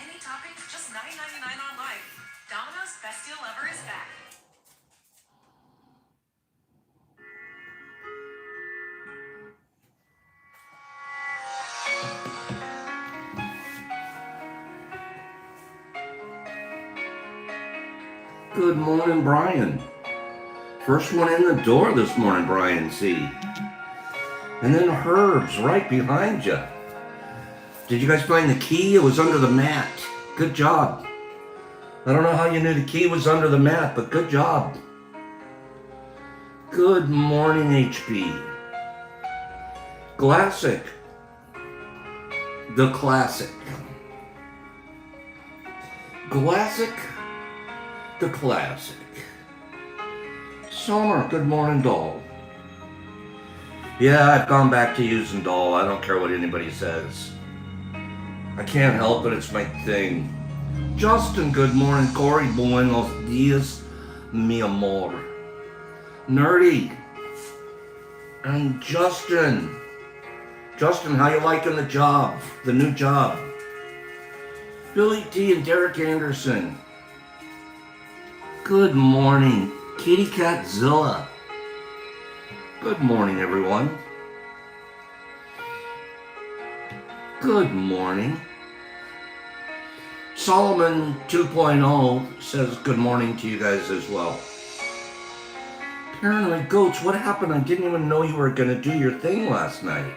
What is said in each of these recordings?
Any topping for just $9.99 online. Domino's best deal ever is back. Good morning, Brian. First one in the door this morning, Brian C. And then Herb's right behind you. Did you guys find the key? It was under the mat. Good job. I don't know how you knew the key was under the mat, but good job. Good morning, HB. Classic. The classic. Classic. The classic. Summer, good morning, doll. Yeah, I've gone back to using doll. I don't care what anybody says. I can't help it, it's my thing. Justin, good morning. Corey, buenos dias, mi amor. Nerdy. And Justin. Justin, how you liking the job? The new job? Billy T and Derek Anderson. Good morning, Kitty Catzilla. Good morning, everyone. Good morning. Solomon 2.0 says good morning to you guys as well. Paranoid Goats, what happened? I didn't even know you were going to do your thing last night.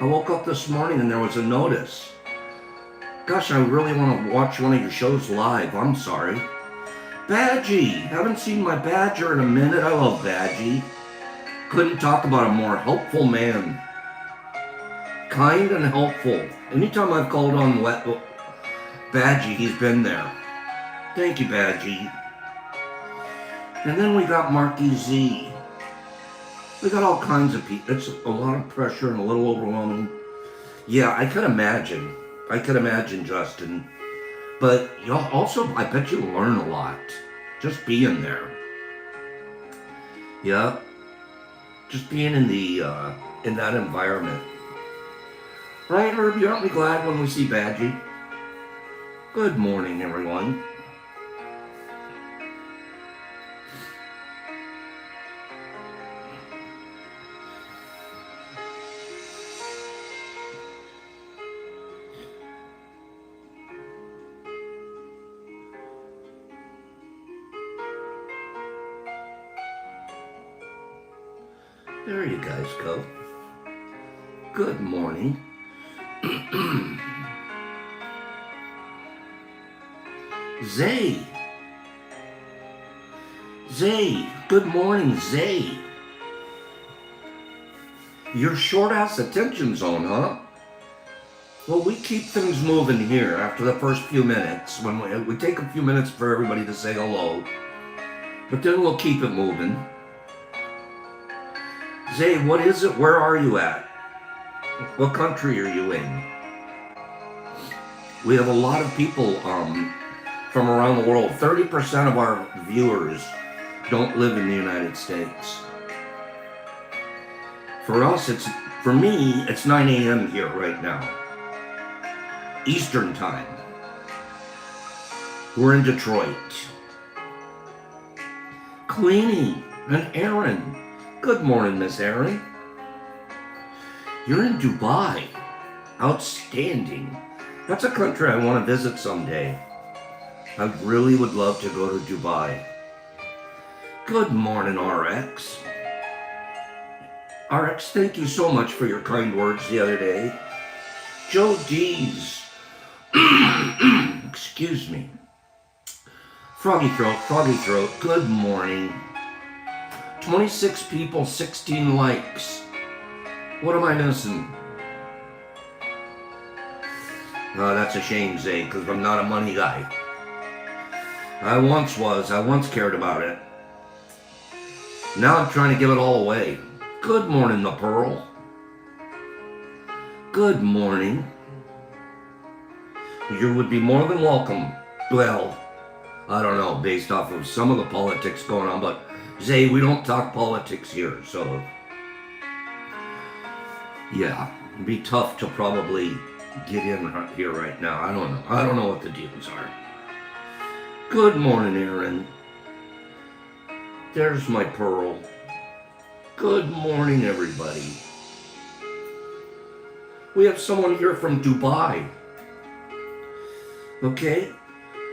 I woke up this morning and there was a notice. Gosh, I really want to watch one of your shows live. I'm sorry. Badgie, haven't seen my badger in a minute. I love Badgie. Couldn't talk about a more helpful man. Kind and helpful. Anytime I've called on Badgie, he's been there. Thank you, Badgie. And then we got Marky Z. We got all kinds of people. It's a lot of pressure and a little overwhelming. Yeah, I could imagine. Justin. But y'all also, I bet you learn a lot just being there. Yeah, just being in the in that environment. Right, Herb? Aren't we glad when we see Badgie? Good morning, everyone. There you guys go. Good morning. Zay. Good morning, Zay. Your short-ass attention zone, huh? Well, we keep things moving here after the first few minutes. When we take a few minutes for everybody to say hello. But then we'll keep it moving. Zay, what is it? Where are you at? What country are you in? We have a lot of people from around the world. 30% of our viewers don't live in the United States. For me, it's 9 a.m. here right now. Eastern time. We're in Detroit. Queenie and Aaron. Good morning, Miss Aaron. You're in Dubai. Outstanding. That's a country I want to visit someday. I really would love to go to Dubai. Good morning, RX. RX, thank you so much for your kind words the other day. Joe D's. Excuse me. Froggy throat. Good morning. 26 people, 16 likes. What am I missing? Oh, that's a shame, Zay, because I'm not a money guy. I once was. I once cared about it. Now I'm trying to give it all away. Good morning, the Pearl. Good morning. You would be more than welcome. Well, I don't know, based off of some of the politics going on, but Zay, we don't talk politics here, so yeah, it'd be tough to probably get in here right now. I don't know. I don't know what the deals are. Good morning, Aaron. There's my Pearl. Good morning, everybody. We have someone here from Dubai. Okay?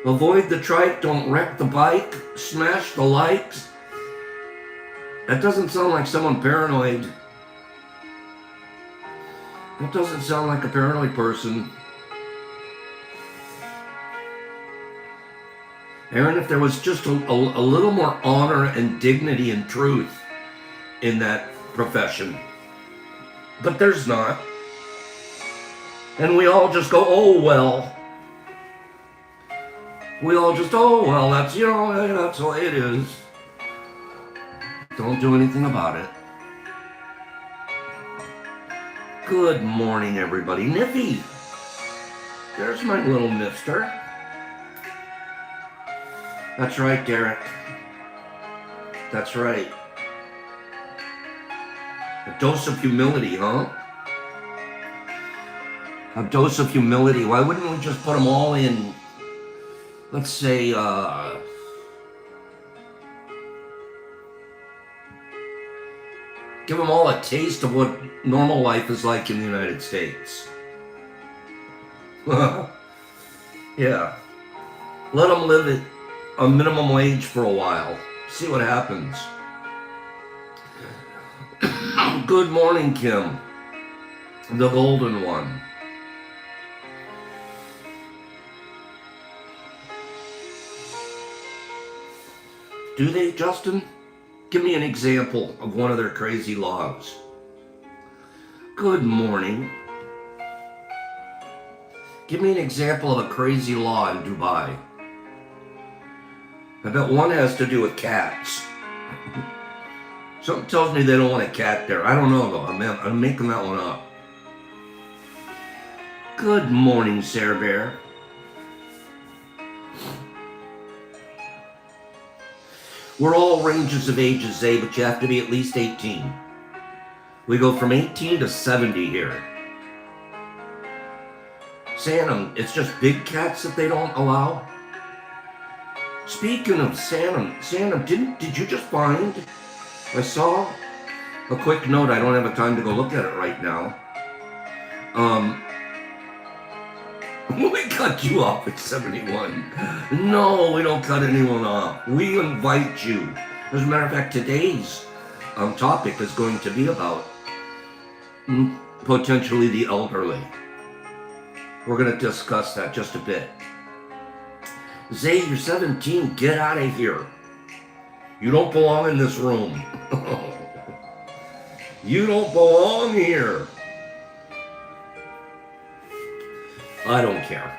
Avoid the trike, don't wreck the bike, smash the likes. That doesn't sound like someone paranoid. That doesn't sound like a paranoid person. Aaron, if there was just a little more honor and dignity and truth in that profession. But there's not. And we all just go, oh, well. We all just, oh, well, that's, that's the way it is. Don't do anything about it. Good morning, everybody. Niffy. There's my little mister. That's right, Derek. That's right. A dose of humility, huh? A dose of humility. Why wouldn't we just put them all in, let's say, give them all a taste of what normal life is like in the United States. Yeah. Let them live at a minimum wage for a while. See what happens. Good morning, Kim. The golden one. Do they, Justin? Give me an example of one of their crazy laws. Good morning. Give me an example of a crazy law in Dubai. I bet one has to do with cats. Something tells me they don't want a cat there. I don't know though. I'm making that one up. Good morning, Sarah Bear. We're all ranges of ages, Zay, but you have to be at least 18. We go from 18 to 70 here. Sanum, it's just big cats that they don't allow? Speaking of Sanum, did you just find? I saw a quick note. I don't have a time to go look at it right now. We cut you off at 71. No, we don't cut anyone off. We invite you. As a matter of fact, today's topic is going to be about potentially the elderly. We're going to discuss that just a bit. Zay, you're 17. Get out of here. You don't belong in this room. You don't belong here. I don't care.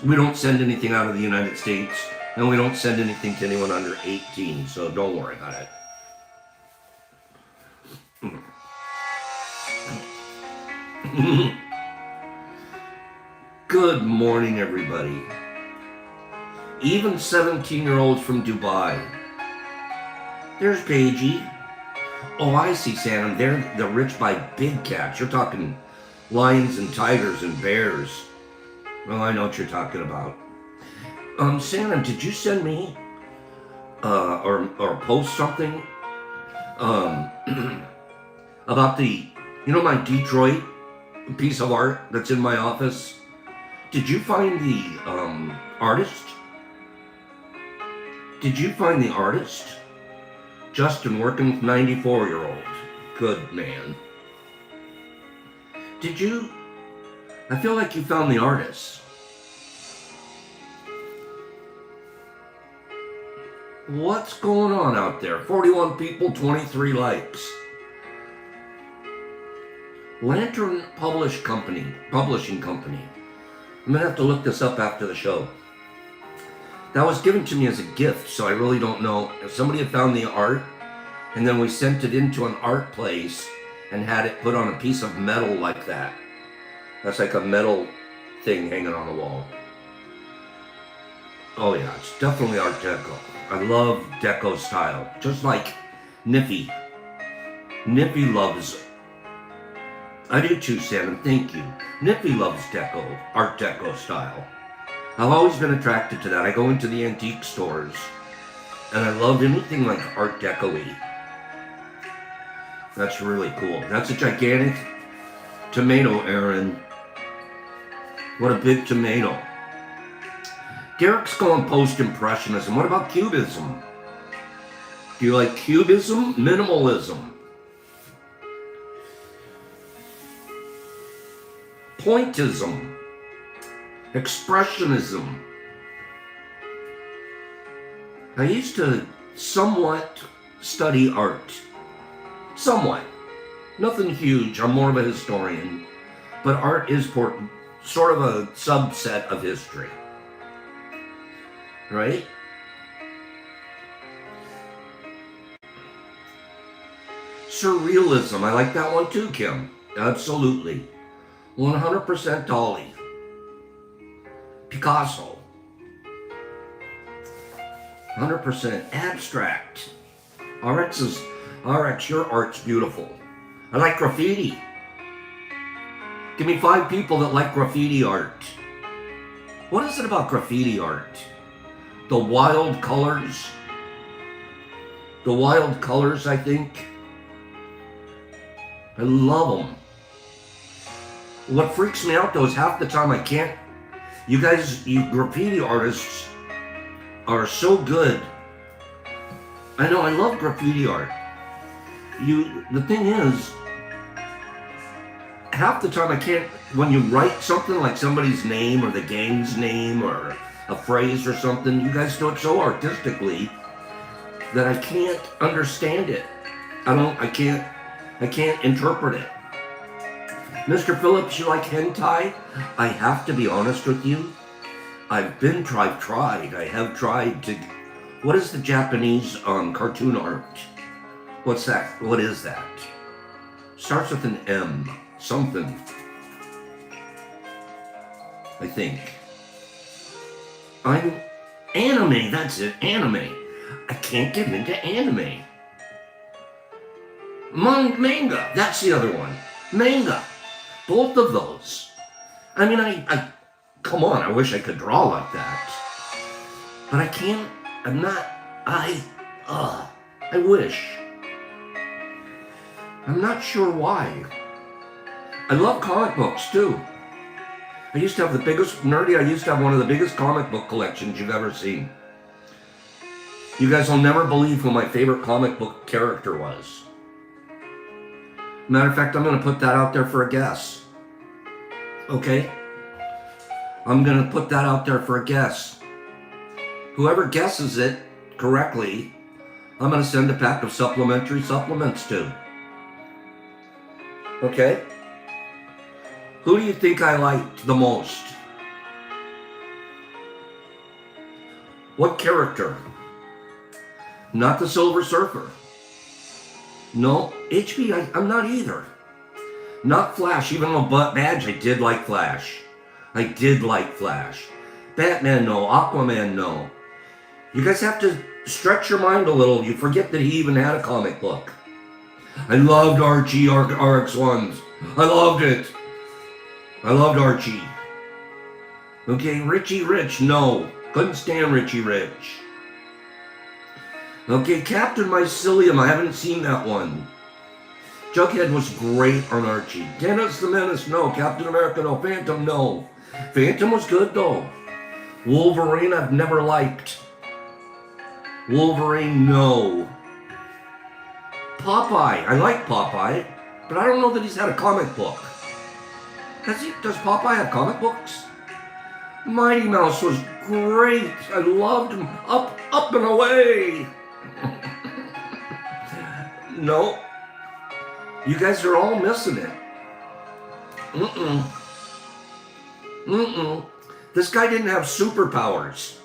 We don't send anything out of the United States, and we don't send anything to anyone under 18, so don't worry about it. Good morning, everybody. Even 17-year-olds from Dubai. There's Paigey. Oh, I see, Sanam. They're rich by big cats. You're talking lions and tigers and bears. Well, I know what you're talking about. Sanam, did you send me or post something about my Detroit piece of art that's in my office? Did you find the artist? Did you find the artist? Justin, working with 94-year-old. Good man. Did you? I feel like you found the artist. What's going on out there? 41 people, 23 likes. Lantern Publishing Company. I'm gonna have to look this up after the show. That was given to me as a gift, so I really don't know. If somebody had found the art, and then we sent it into an art place and had it put on a piece of metal like that. That's like a metal thing hanging on the wall. Oh yeah, it's definitely Art Deco. I love Deco style, just like Niffy. Niffy loves I do too, Sam, and thank you. Nippy loves deco, Art Deco style. I've always been attracted to that. I go into the antique stores, and I love anything like Art Deco-y. That's really cool. That's a gigantic tomato, Aaron. What a big tomato. Derek's going post-impressionism. What about cubism? Do you like cubism? Minimalism. Pointism. Expressionism. I used to somewhat study art. Somewhat. Nothing huge. I'm more of a historian. But art is sort of a subset of history. Right? Surrealism. I like that one too, Kim. Absolutely. 100% Dali. Picasso. 100% abstract. RX, your art's beautiful. I like graffiti. Give me 5 people that like graffiti art. What is it about graffiti art? The wild colors. The wild colors, I think. I love them. What freaks me out though is half the time I can't. You graffiti artists are so good. I know, I love graffiti art. The thing is, half the time I can't, when you write something like somebody's name or the gang's name or a phrase or something, you guys do it so artistically that I can't understand it. I can't interpret it. Mr. Phillips, you like hentai? I have to be honest with you. I have tried to. What is the Japanese cartoon art? What's that? What is that? Starts with an M. Something. I think. Anime, that's it. Anime. I can't get into anime. Manga. That's the other one. Manga. Both of those. I mean, I come on, I wish I could draw like that. But I can't, I wish. I'm not sure why. I love comic books too. I used to have one of the biggest comic book collections you've ever seen. You guys will never believe who my favorite comic book character was. Matter of fact, I'm going to put that out there for a guess. Okay? I'm going to put that out there for a guess. Whoever guesses it correctly, I'm going to send a pack of supplementary supplements to. Okay? Who do you think I liked the most? What character? Not the Silver Surfer. No, HB, I'm not either. Not Flash, even though Badge, I did like Flash. Batman, no. Aquaman, no. You guys have to stretch your mind a little. You forget that he even had a comic book. I loved Archie, RX-1s. I loved it. I loved Archie. Okay, Richie Rich, no. Couldn't stand Richie Rich. Okay, Captain Mycelium, I haven't seen that one. Jughead was great on Archie. Dennis the Menace, no. Captain America, no. Phantom, no. Phantom was good, though. Wolverine, I've never liked. Wolverine, no. Popeye, I like Popeye, but I don't know that he's had a comic book. Does Popeye have comic books? Mighty Mouse was great. I loved him. Up and away. No. You guys are all missing it. This guy didn't have superpowers.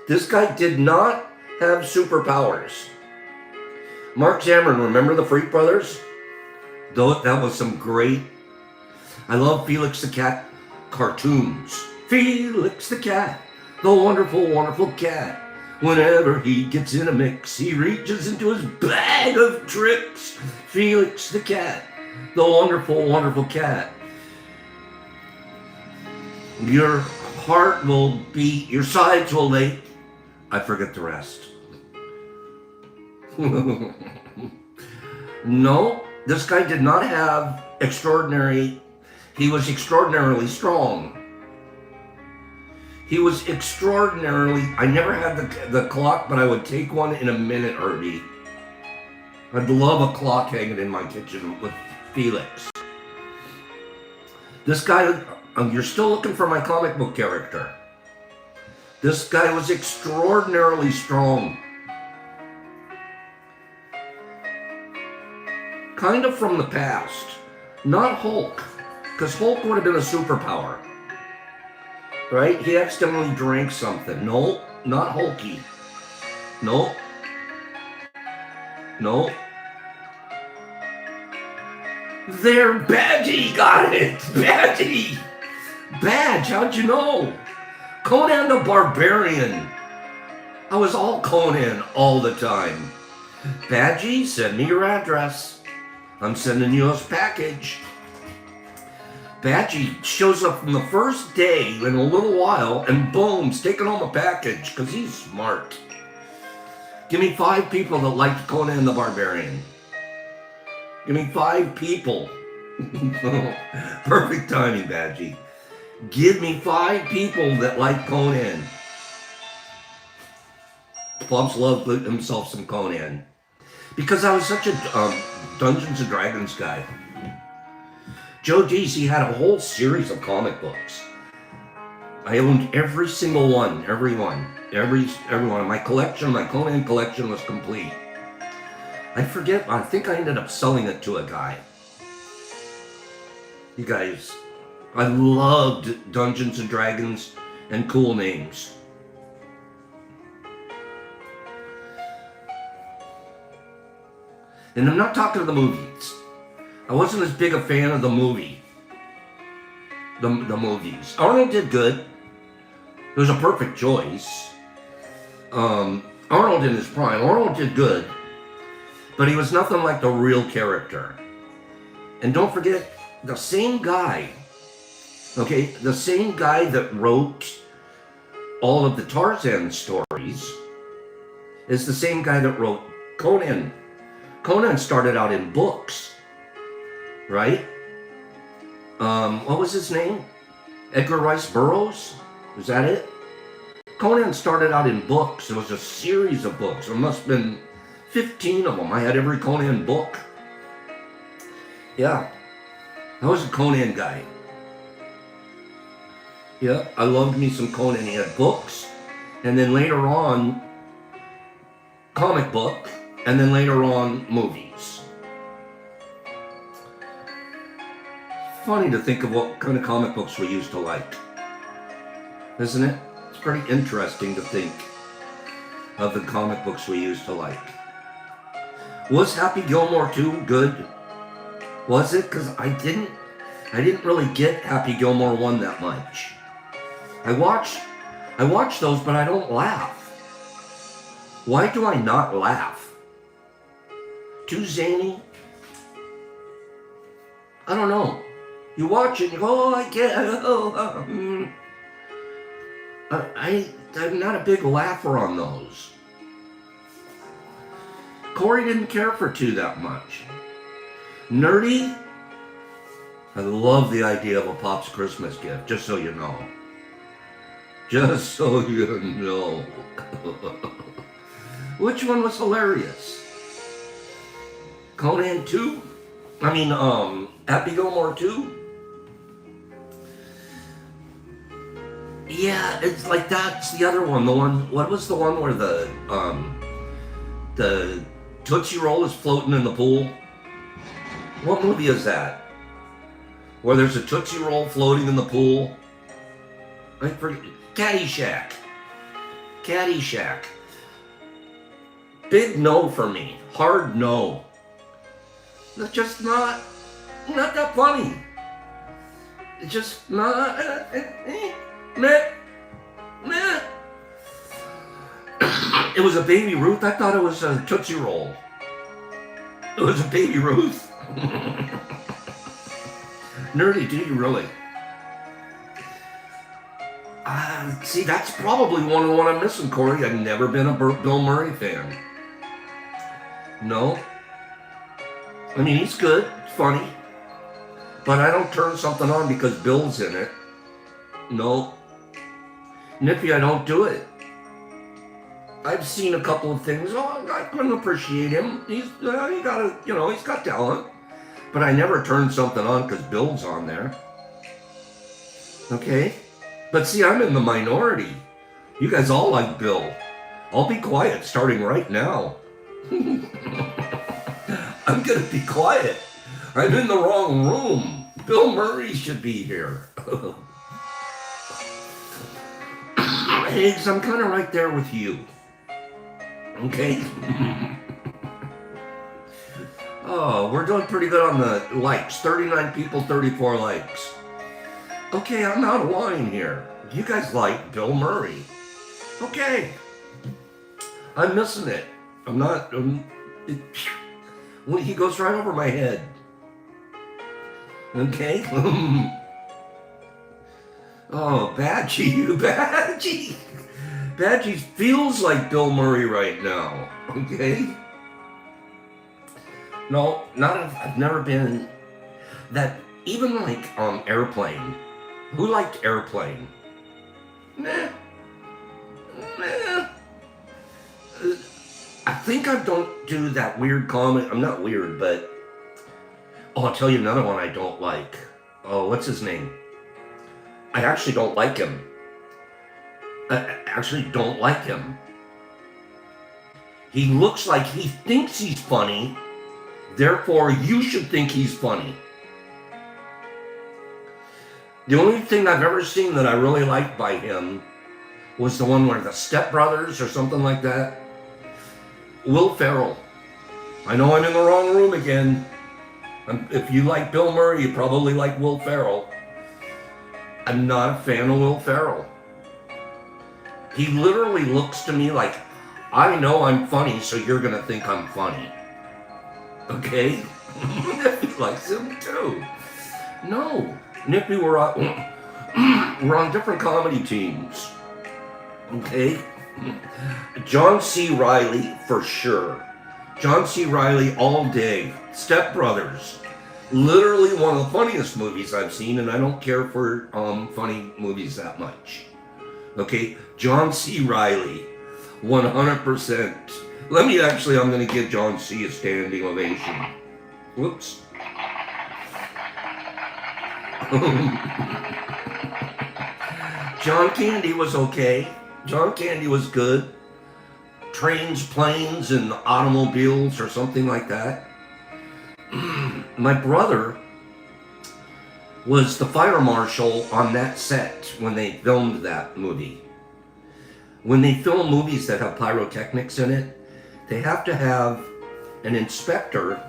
This guy did not have superpowers. Mark Cameron, remember the Freak Brothers? That was some great. I love Felix the Cat cartoons. Felix the Cat, the wonderful, wonderful cat. Whenever he gets in a mix, he reaches into his bag of tricks. Felix the Cat, The wonderful, wonderful cat. Your heart will beat, your sides will ache. I forget the rest. No, this guy did not have extraordinary, he was extraordinarily strong. He was extraordinarily, I never had the clock, but I would take one in a minute, Herbie. I'd love a clock hanging in my kitchen with Felix. This guy, you're still looking for my comic book character. This guy was extraordinarily strong. Kind of from the past. Not Hulk, because Hulk would have been a superpower. Right? He accidentally drank something. No, not Hulky. No. No. There, Badgie got it! Badgie! Badge, how'd you know? Conan the Barbarian. I was all Conan all the time. Badgie, send me your address. I'm sending you a package. Badgie shows up from the first day in a little while, and boom, he's taking home a package, because he's smart. Give me 5 people that liked Conan the Barbarian. Give me 5 people. Perfect timing, Badgie. Give me 5 people that like Conan. Pops loved himself some Conan. Because I was such a Dungeons & Dragons guy. Joe Deasy had a whole series of comic books. I owned every single one, every one. My collection, my Conan collection was complete. I forget, I think I ended up selling it to a guy. You guys, I loved Dungeons & Dragons and cool names. And I'm not talking to the movies. I wasn't as big a fan of the movie. The movies. Arnold did good. It was a perfect choice. Arnold in his prime. Arnold did good. But he was nothing like the real character. And don't forget, the same guy, okay, the same guy that wrote all of the Tarzan stories is the same guy that wrote Conan. Conan started out in books, right? What was his name? Edgar Rice Burroughs? Was that it? Conan started out in books. It was a series of books. There must have been 15 of them. I had every Conan book. Yeah, I was a Conan guy. Yeah, I loved me some Conan. He had books, and then later on, comic book, and then later on, movies. Funny to think of what kind of comic books we used to like. Isn't it? It's pretty interesting to think of the comic books we used to like. Was Happy Gilmore 2 good? Was it? Because I didn't really get Happy Gilmore 1 that much. I watch those, but I don't laugh. Why do I not laugh? Too zany? I don't know. You watch it and you go, oh, I get it. I'm not a big laugher on those. Corey didn't care for 2 that much. Nerdy? I love the idea of a Pop's Christmas gift, just so you know. Just so you know. Which one was hilarious? Conan 2? I mean, Happy Gilmore 2? Yeah, it's like that's the other one. The one, what was the one where the Tootsie Roll is floating in the pool? What movie is that? Where there's a Tootsie Roll floating in the pool? I forget. Caddyshack. Caddyshack. Big no for me. Hard no. It's just not that funny. It's just not, meh. It was a Baby Ruth. I thought it was a Tootsie Roll. It was a Baby Ruth. Nerdy, do you really? See, that's probably one of the one I'm missing, Corey. I've never been a Bill Murray fan. No. I mean, he's good, funny. But I don't turn something on because Bill's in it. No. Nippy, I don't do it. I've seen a couple of things. Oh, I couldn't appreciate him. He's got talent. But I never turn something on because Bill's on there. Okay? But see, I'm in the minority. You guys all like Bill. I'll be quiet starting right now. I'm gonna be quiet. I'm in the wrong room. Bill Murray should be here. Eggs, I'm kind of right there with you. Okay? Oh, we're doing pretty good on the likes. 39 people, 34 likes. Okay, I'm out of line here. You guys like Bill Murray. Okay. I'm missing it. I'm not... he goes right over my head. Okay? Oh, Badgie. Badgie feels like Bill Murray right now. Okay? No, I've never been that, even like Airplane. Who liked Airplane? Nah. I think I don't do that weird comedy. I'm not weird, but... Oh, I'll tell you another one I don't like. Oh, what's his name? I actually don't like him. I actually don't like him. He looks like he thinks he's funny, therefore you should think he's funny. The only thing I've ever seen that I really liked by him was the one where the Step Brothers or something like that. Will Ferrell. I know I'm in the wrong room again. If you like Bill Murray, you probably like Will Ferrell. I'm not a fan of Will Ferrell. He literally looks to me like, I know I'm funny, so you're going to think I'm funny. Okay? He likes him too. No. Nippy, we're on different comedy teams. Okay? John C. Reilly, for sure. John C. Reilly all day. Step Brothers. Literally one of the funniest movies I've seen, and I don't care for funny movies that much. Okay? John C. Reilly. 100%. I'm going to give John C. a standing ovation. Whoops. John Candy was okay. John Candy was good. Trains, planes, and automobiles or something like that. My brother was the fire marshal on that set when they filmed that movie. When they film movies that have pyrotechnics in it, they have to have an inspector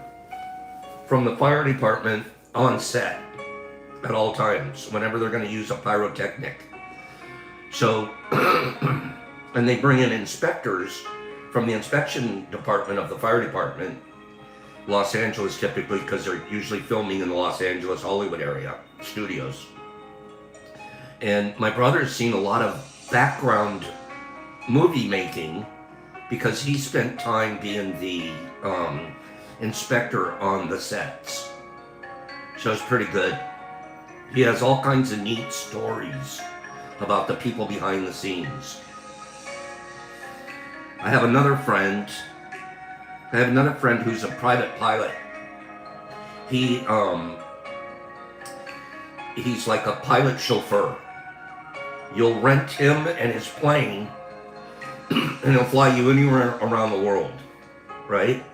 from the fire department on set at all times, whenever they're going to use a pyrotechnic. So, and they bring in inspectors from the inspection department of the fire department, Los Angeles typically, because they're usually filming in the Los Angeles, Hollywood area, studios. And my brother's seen a lot of background movie making because he spent time being the inspector on the sets. So it's pretty good. He has all kinds of neat stories about the people behind the scenes. I have another friend who's a private pilot. He's like a pilot chauffeur. You'll rent him and his plane, and he'll fly you anywhere around the world, right?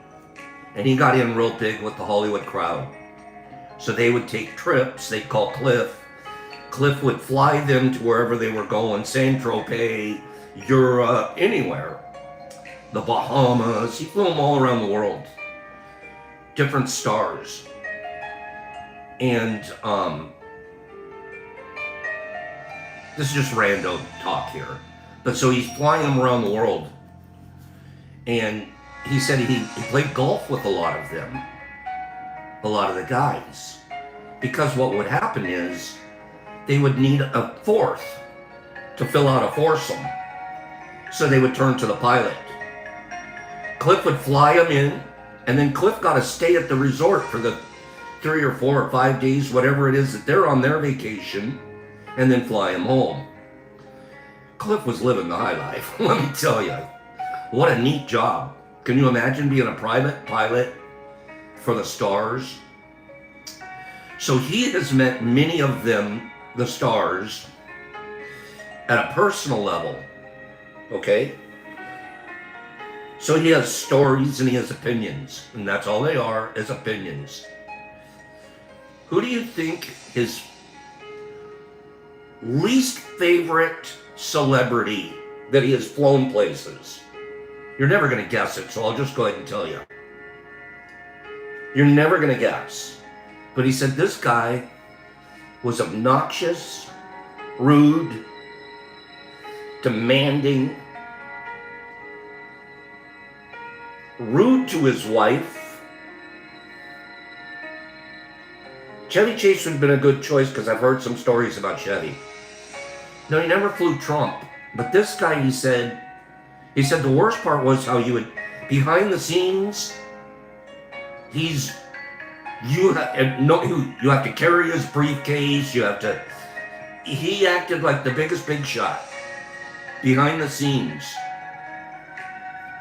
And he got in real big with the Hollywood crowd. So they would take trips, they'd call Cliff. Cliff would fly them to wherever they were going, Saint-Tropez, Europe, anywhere. The Bahamas, he flew them all around the world. Different stars. And this is just random talk here. But so he's flying them around the world. And he said he played golf with a lot of them. A lot of the guys. because what would happen is they would need a fourth to fill out a foursome. So they would turn to the pilot. Cliff would fly them in, and then Cliff got to stay at the resort for the 3 or 4 or 5 days, whatever it is that they're on their vacation, and then fly him home. Cliff was living the high life, let me tell you. What a neat job. Can you imagine being a private pilot for the stars? So he has met many of them, the stars, at a personal level, okay? So he has stories and he has opinions, and that's all they are, is opinions. Who do you think his least favorite celebrity that he has flown places? You're never going to guess it, so I'll just go ahead and tell you. You're never going to guess. But he said this guy was obnoxious, rude, demanding, rude to his wife. Chevy Chase would have been a good choice because I've heard some stories about Chevy. No, he never flew Trump. But this guy, he said the worst part was how you would, behind the scenes, you have to carry his briefcase, he acted like the biggest big shot behind the scenes.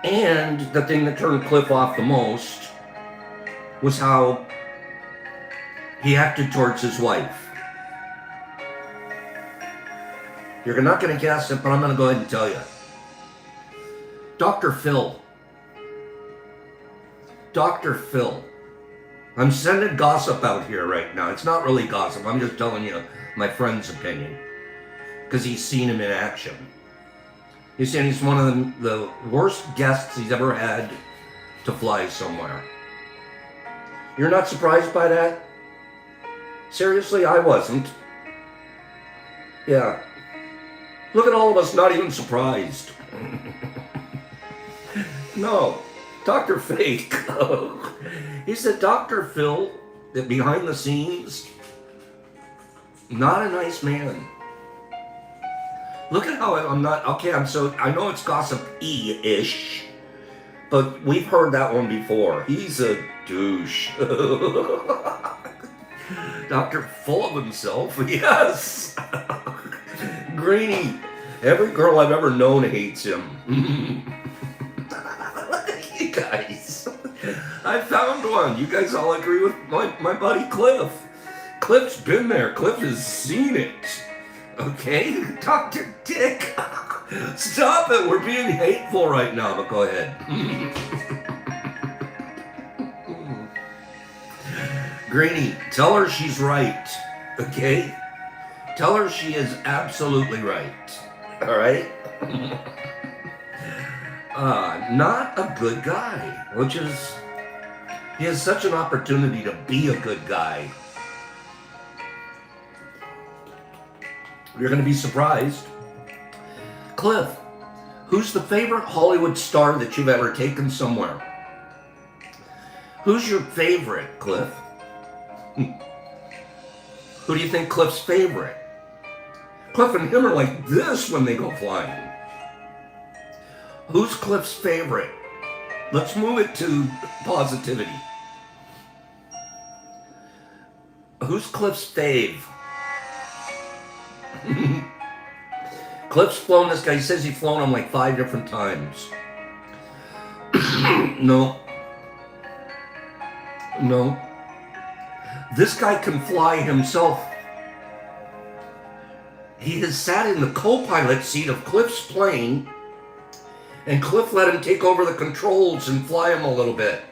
And the thing that turned Cliff off the most was how he acted towards his wife. You're not going to guess it, but I'm going to go ahead and tell you. Dr. Phil. Dr. Phil. I'm sending gossip out here right now. It's not really gossip. I'm just telling you my friend's opinion. Because he's seen him in action. He's saying he's one of the worst guests he's ever had to fly somewhere. You're not surprised by that? Seriously, I wasn't. Yeah. Look at all of us not even surprised. No. Dr. Fake. He said Dr. Phil, that behind the scenes, not a nice man. Look at how I'm not, okay, I know it's gossip-y-ish, but we've heard that one before. He's a douche. Dr. Full of himself, yes. Greeny. Every girl I've ever known hates him. You guys. I found one. You guys all agree with my buddy Cliff. Cliff's been there. Cliff has seen it. Okay? Dr. Dick. Stop it. We're being hateful right now, but go ahead. Greeny, tell her she's right. Okay? Tell her she is absolutely right. All right? Not a good guy, which is, he has such an opportunity to be a good guy. You're going to be surprised. Cliff, who's the favorite Hollywood star that you've ever taken somewhere? Who's your favorite, Cliff? Who do you think Cliff's favorite? Cliff and him are like this when they go flying. Who's Cliff's favorite? Let's move it to positivity. Who's Cliff's fave? Cliff's flown this guy. He says he's flown him like 5 different times. No. This guy can fly himself. He has sat in the co-pilot seat of Cliff's plane, and Cliff let him take over the controls and fly him a little bit.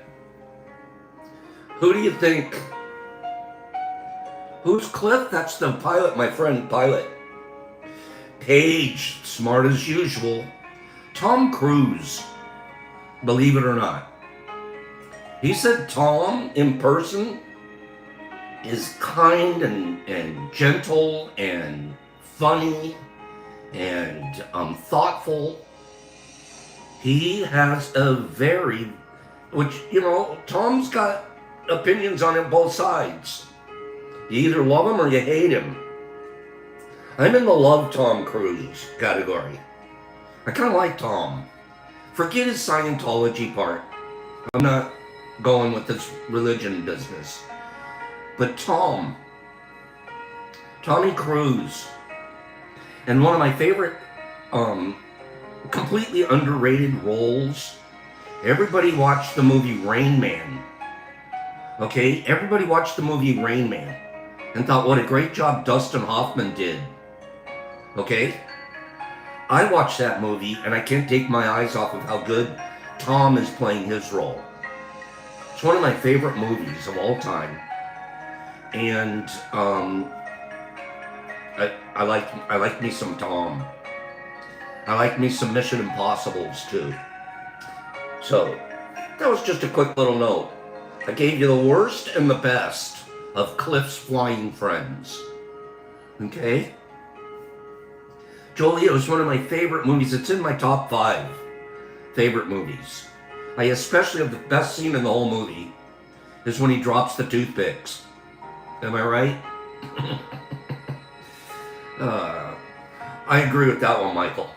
Who do you think? Who's Cliff? That's the pilot, my friend, pilot. Paige, smart as usual. Tom Cruise, believe it or not. He said Tom, in person, is kind and gentle and funny and thoughtful. He has a which, Tom's got opinions on it both sides. You either love him or you hate him. I'm in the love Tom Cruise category. I kind of like Tom. Forget his Scientology part. I'm not going with this religion business. But Tommy Cruise, and one of my favorite, completely underrated roles. Everybody watched the movie Rain Man. Okay? Everybody watched the movie Rain Man and thought what a great job Dustin Hoffman did. Okay? I watched that movie and I can't take my eyes off of how good Tom is playing his role. It's one of my favorite movies of all time. And I like me some Tom. I like me some Mission Impossibles too. So that was just a quick little note. I gave you the worst and the best of Cliff's Flying Friends. Okay? Jolie, it was one of my favorite movies. It's in my top 5 favorite movies. I especially have the best scene in the whole movie is when he drops the toothpicks. Am I right? I agree with that one, Michael.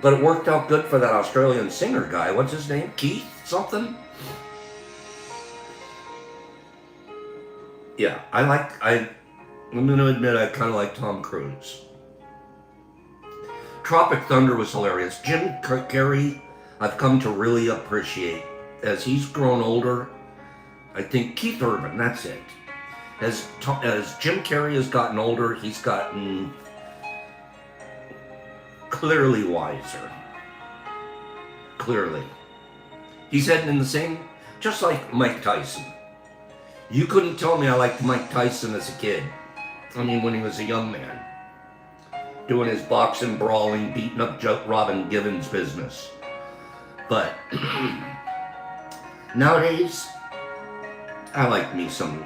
But it worked out good for that Australian singer guy. What's his name? Keith something? Yeah, I'm going to admit I kind of like Tom Cruise. Tropic Thunder was hilarious. Jim Carrey, I've come to really appreciate. As he's grown older, I think Keith Urban, that's it. As Jim Carrey has gotten older, he's gotten clearly wiser. Clearly. He's heading in the same, just like Mike Tyson. You couldn't tell me I liked Mike Tyson as a kid. I mean, when he was a young man. Doing his boxing, brawling, beating up Robin Givens business. But nowadays, I like me some,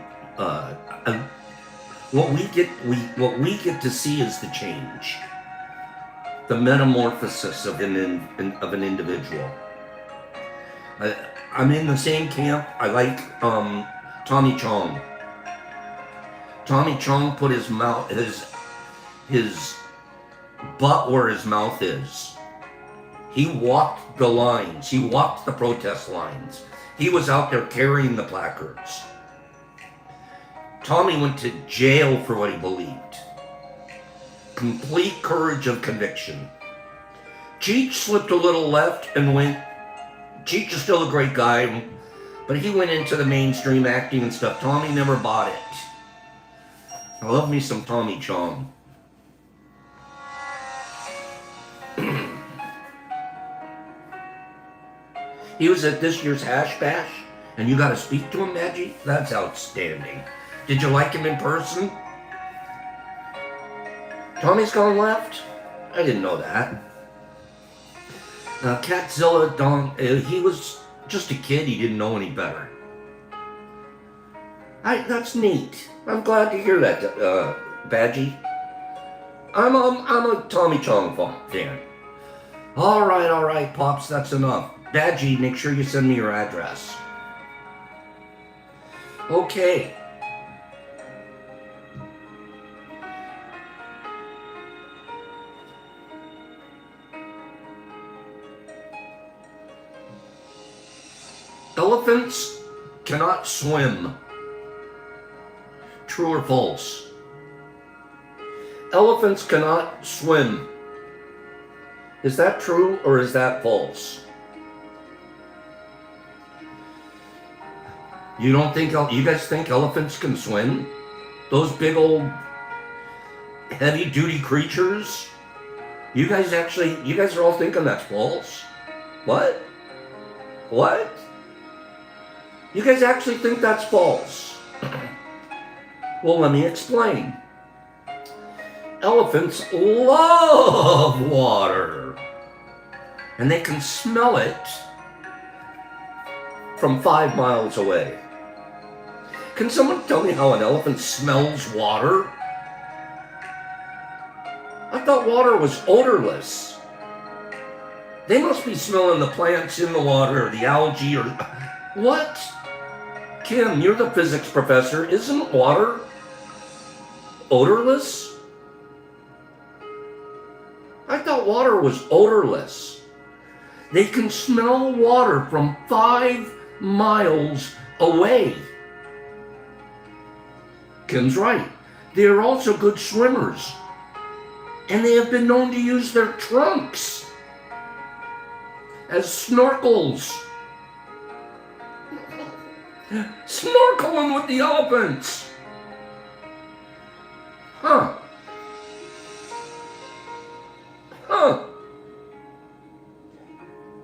what we get to see is the change. The metamorphosis of an individual. I'm in the same camp. I like Tommy Chong. Tommy Chong put his butt where his mouth is. He walked the lines. He walked the protest lines. He was out there carrying the placards. Tommy went to jail for what he believed. Complete courage of conviction. Cheech slipped a little left and went. Cheech is still a great guy, but he went into the mainstream acting and stuff. Tommy never bought it. I love me some Tommy Chong. He was at this year's Hash Bash, and you got to speak to him, Maggie? That's outstanding. Did you like him in person? Tommy's gone left? I didn't know that. Catzilla, he was just a kid. He didn't know any better. That's neat. I'm glad to hear that, Badgie. I'm a Tommy Chong fan. All right, Pops, that's enough. Badgie, make sure you send me your address. Okay. Elephants cannot swim. True or false? Elephants cannot swim. Is that true or is that false? You guys think elephants can swim? Those big old heavy duty creatures? You guys are all thinking that's false? What? You guys actually think that's false? Well, let me explain. Elephants love water. And they can smell it from 5 miles away. Can someone tell me how an elephant smells water? I thought water was odorless. They must be smelling the plants in the water or the algae or What? Kim, you're the physics professor. Isn't water odorless? I thought water was odorless. They can smell water from 5 miles away. Kim's right. They are also good swimmers. And they have been known to use their trunks as snorkels. Snorkeling with the elephants. Huh.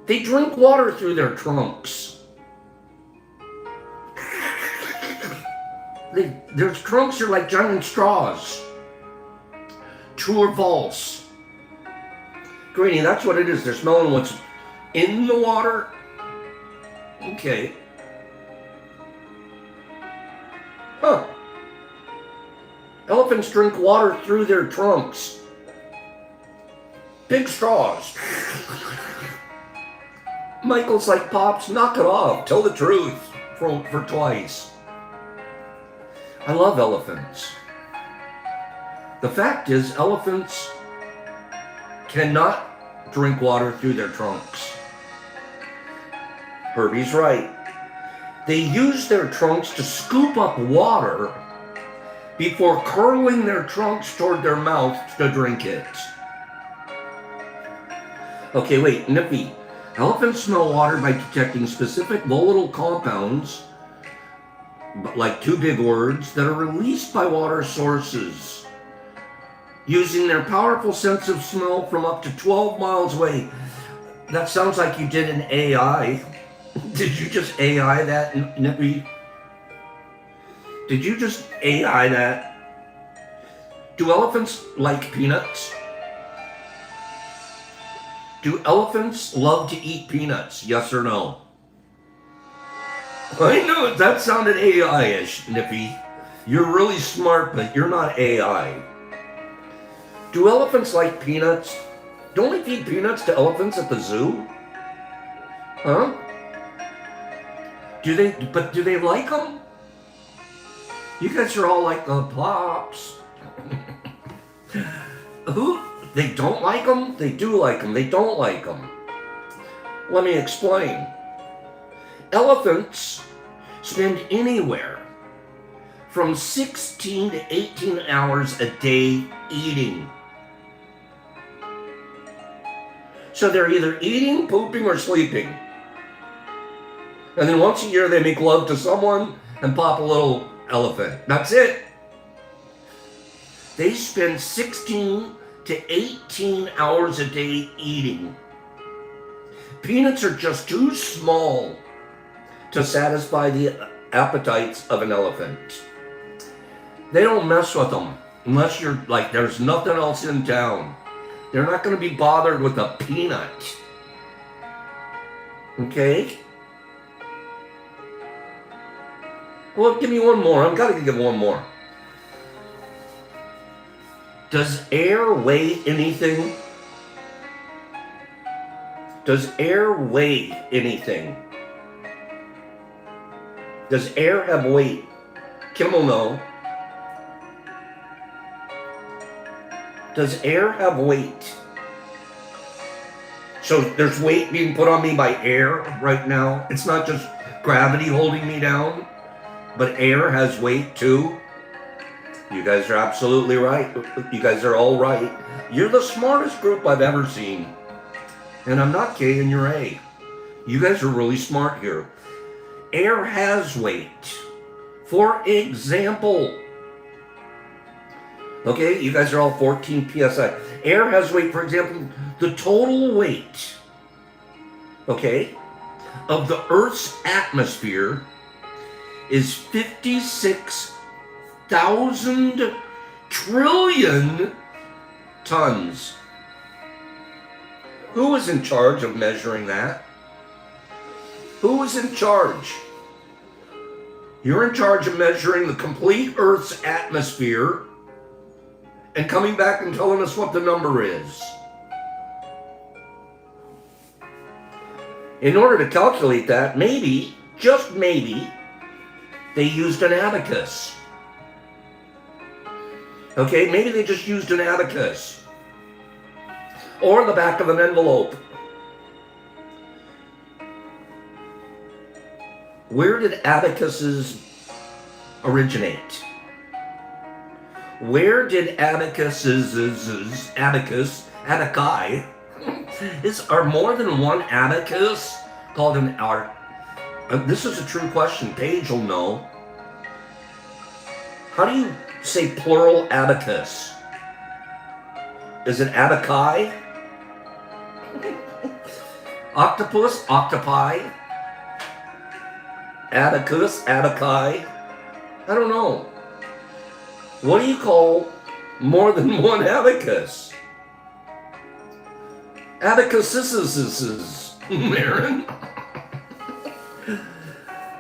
They drink water through their trunks. Their trunks are like giant straws. True or false? Greenie, that's what it is. They're smelling what's in the water. Okay. Huh. Elephants drink water through their trunks. Big straws. Michael's like, Pops, knock it off. Tell the truth for twice. I love elephants. The fact is, elephants cannot drink water through their trunks. Herbie's right. They use their trunks to scoop up water before curling their trunks toward their mouth to drink it. Okay, wait, Nippy. Elephants smell water by detecting specific volatile compounds, like 2 big words, that are released by water sources, using their powerful sense of smell from up to 12 miles away. That sounds like you did an AI. Did you just AI that, Nippy? Did you just AI that? Do elephants like peanuts? Do elephants love to eat peanuts? Yes or no? I know, that sounded AI-ish, Nippy. You're really smart, but you're not AI. Do elephants like peanuts? Don't we feed peanuts to elephants at the zoo? Huh? Do they like them? You guys are all like the Pops. Who? They don't like them? They do like them. They don't like them. Let me explain. Elephants spend anywhere from 16 to 18 hours a day eating. So they're either eating, pooping, or sleeping. And then once a year they make love to someone and pop a little elephant. That's it. They spend 16 to 18 hours a day eating. Peanuts are just too small to satisfy the appetites of an elephant. They don't mess with them unless you're like, there's nothing else in town. They're not going to be bothered with a peanut. Okay? Well, give me one more. I've got to give one more. Does air weigh anything? Does air weigh anything? Does air have weight? Kim will know. Does air have weight? So there's weight being put on me by air right now. It's not just gravity holding me down, but air has weight too. You guys are absolutely right. You guys are all right. You're the smartest group I've ever seen. And I'm not K and you're A. You guys are really smart here. Air has weight. For example, okay, you guys are all 14 psi. Air has weight. For example, the total weight, okay, of the Earth's atmosphere is 56,000 trillion tons. Who is in charge of measuring that? Who is in charge? You're in charge of measuring the complete Earth's atmosphere and coming back and telling us what the number is. In order to calculate that, maybe, just maybe, they used an abacus. Okay, maybe they just used an abacus. Or the back of an envelope. Where did abacuses originate? Where did abaci, are more than one abacus called an art? This is a true question. Paige will know. How do you say plural abacus? Is it abaci? Octopus, octopi, abacus, abaci. I don't know. What do you call more than one abacus? Abacuses, Aaron.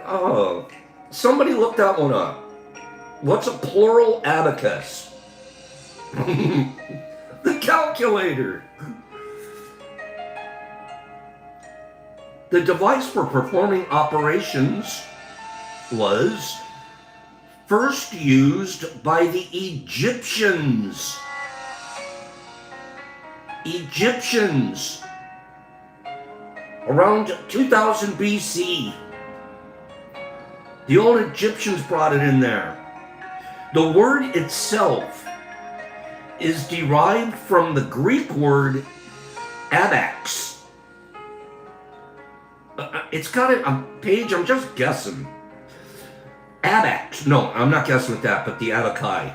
Oh, somebody look that one up. What's a plural abacus? The calculator. The device for performing operations was first used by the Egyptians. Around 2000 BC. The old Egyptians brought it in there. The word itself is derived from the Greek word abax. It's got a page, I'm just guessing. Abax. No, I'm not guessing with that, but the abaci.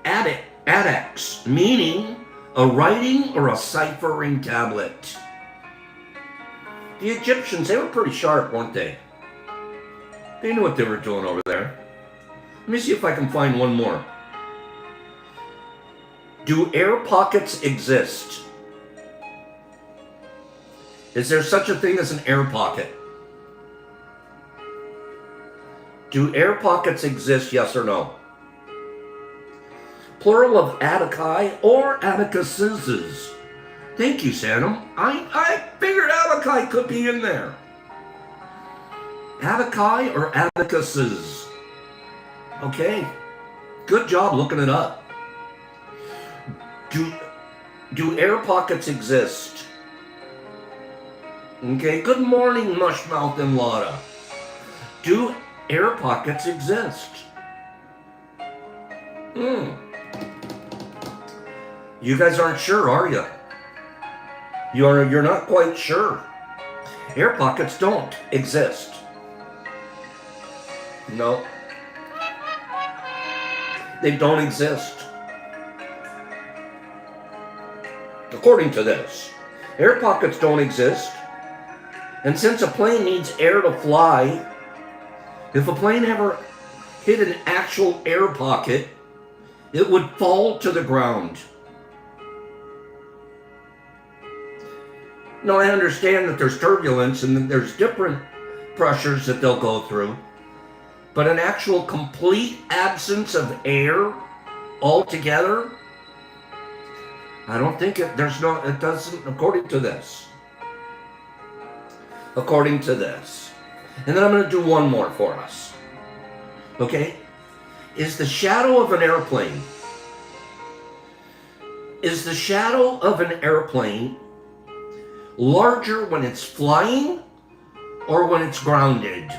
Abax, meaning a writing or a ciphering tablet. The Egyptians, they were pretty sharp, weren't they? They knew what they were doing over there. Let me see if I can find one more. Do air pockets exist? Is there such a thing as an air pocket? Do air pockets exist, yes or no? Plural of abaci or abacuses. Thank you, Sanam. I figured abaci could be in there. Abaci or abacuses? Okay. Good job looking it up. Do air pockets exist? Okay. Good morning, Mushmouth and Lotta. Do air pockets exist? You guys aren't sure, are you? You're not quite sure. Air pockets don't exist. No. They don't exist. According to this, air pockets don't exist. And since a plane needs air to fly, if a plane ever hit an actual air pocket, it would fall to the ground. Now, I understand that there's turbulence and that there's different pressures that they'll go through, but an actual complete absence of air altogether, I don't think it doesn't, according to this. According to this. And then I'm going to do one more for us. Okay? Is the shadow of an airplane larger when it's flying or when it's grounded?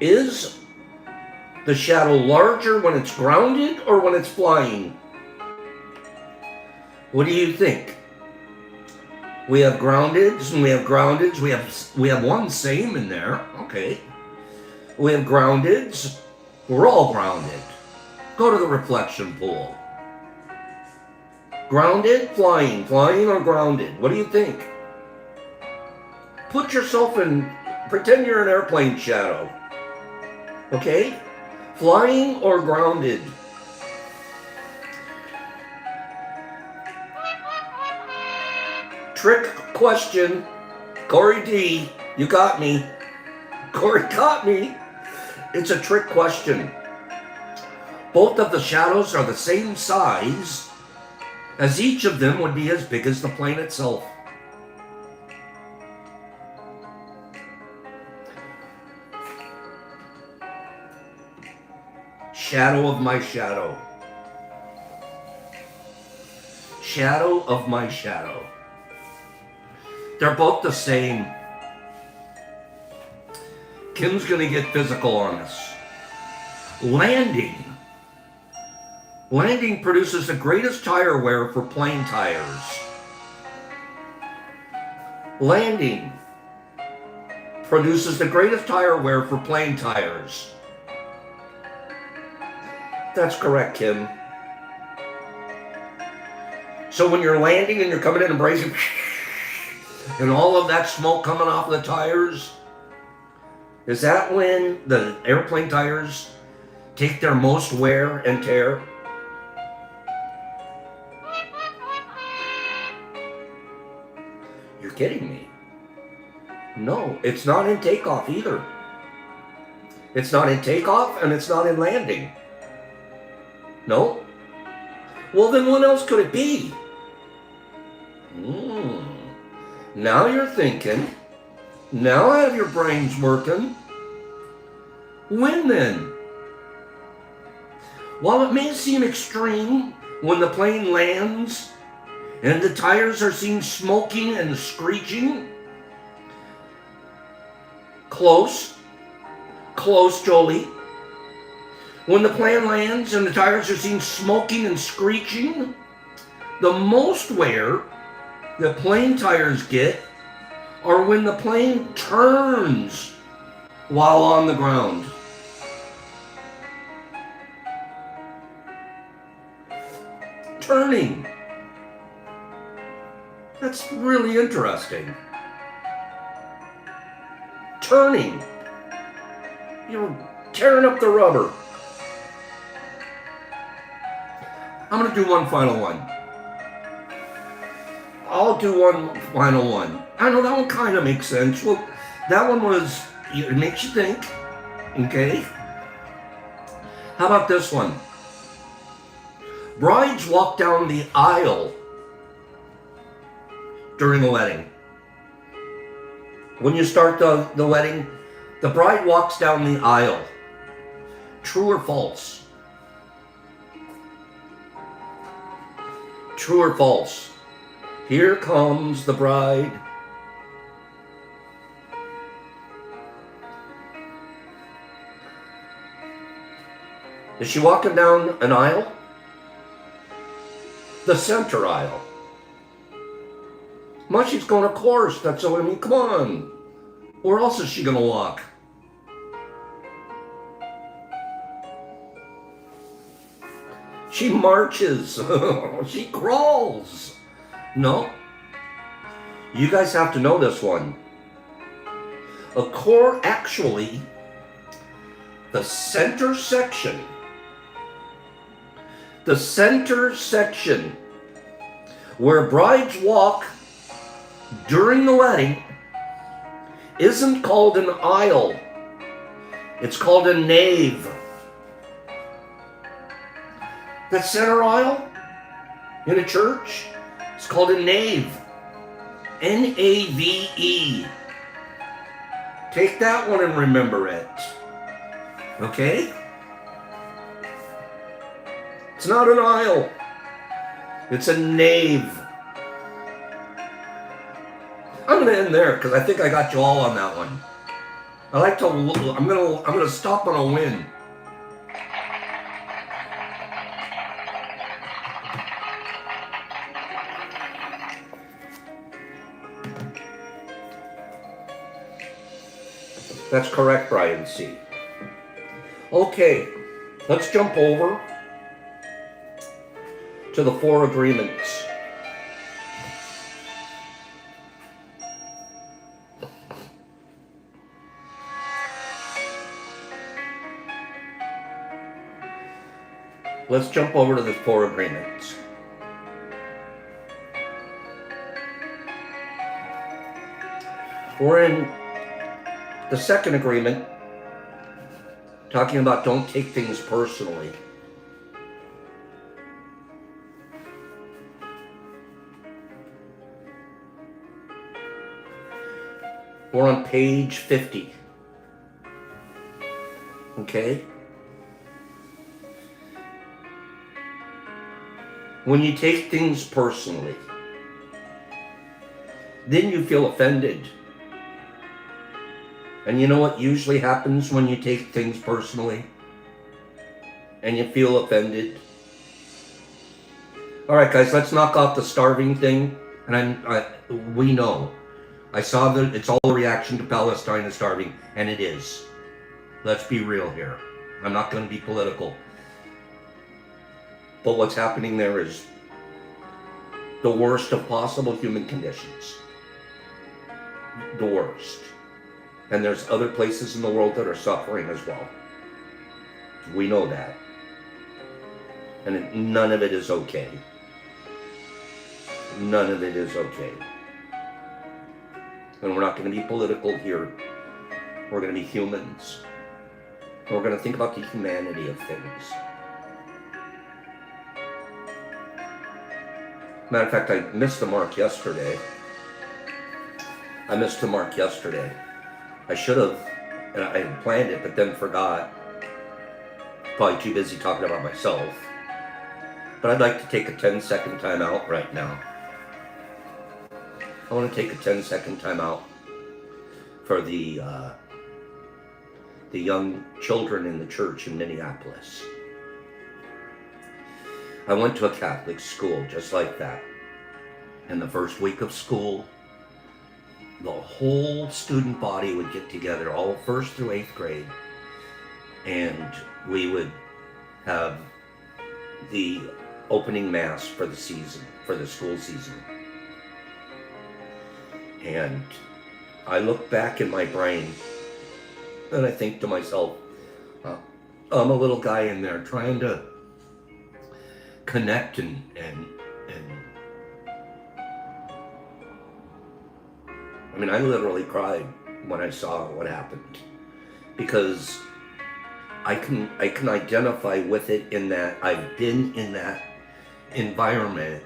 Is the shadow larger when it's grounded or when it's flying? What do you think? We have groundeds and we have groundeds. We have one same in there. Okay. We have groundeds. We're all grounded. Go to the reflection pool. Grounded, flying or grounded? What do you think? Put yourself in, pretend you're an airplane shadow. Okay? Flying or grounded? Trick question. Corey D, you got me. Corey got me. It's a trick question. Both of the shadows are the same size, as each of them would be as big as the plane itself. Shadow of my shadow. Shadow of my shadow. They're both the same. Kim's gonna get physical on us. Landing. Landing produces the greatest tire wear for plain tires. Landing produces the greatest tire wear for plain tires. That's correct, Kim. So when you're landing and you're coming in and bracing, and all of that smoke coming off the tires, is that when the airplane tires take their most wear and tear? You're kidding me. No, it's not in takeoff either. It's not in takeoff and it's not in landing. No? Well, then what else could it be? Now you're thinking. Now I have your brains working. When then? While it may seem extreme when the plane lands and the tires are seen smoking and screeching, close, Jolie. When the plane lands and the tires are seen smoking and screeching, the most wear that plane tires get are when the plane turns while on the ground. Turning. That's really interesting. Turning. You're tearing up the rubber. I'm going to do one final one. I'll do one final one. I know that one kind of makes sense. Well, that one was, it makes you think. Okay? How about this one? Brides walk down the aisle during the wedding. When you start the wedding, the bride walks down the aisle. True or false? True or false? Here comes the bride. Is she walking down an aisle? The center aisle. Well, she's going to chorus. That's what I mean. Come on. Where else is she going to walk? She marches. She crawls. No. You guys have to know this one. Actually, the center section where brides walk during the wedding isn't called an aisle. It's called a nave. The center aisle in a church is called a nave. N-A-V-E. Take that one and remember it. Okay? It's not an aisle. It's a nave. I'm going to end there because I think I got you all on that one. I'm going to stop on a win. That's correct, Brian C. Okay, let's jump over to the 4 agreements. Let's jump over to the 4 agreements. We're in the second agreement, talking about don't take things personally. We're on page 50. Okay? When you take things personally, then you feel offended. And you know what usually happens when you take things personally and you feel offended? All right, guys, let's knock off the starving thing. And we know. I saw that it's all a reaction to Palestine is starving, and it is. Let's be real here. I'm not going to be political. But what's happening there is the worst of possible human conditions. The worst. And there's other places in the world that are suffering as well. We know that. And none of it is okay. None of it is okay. And we're not going to be political here. We're going to be humans. And we're going to think about the humanity of things. Matter of fact, I missed the mark yesterday. I should have, and I had planned it, but then forgot. Probably too busy talking about myself. But I'd like to take a 10-second time out right now. I want to take a 10-second time out for the young children in the church in Minneapolis. I went to a Catholic school just like that. In the first week of school, the whole student body would get together, all 1st through 8th grade, and we would have the opening mass for the season, for the school season. And I look back in my brain and I think to myself, I'm a little guy in there trying to connect and I mean, I literally cried when I saw what happened, because I can identify with it in that I've been in that environment,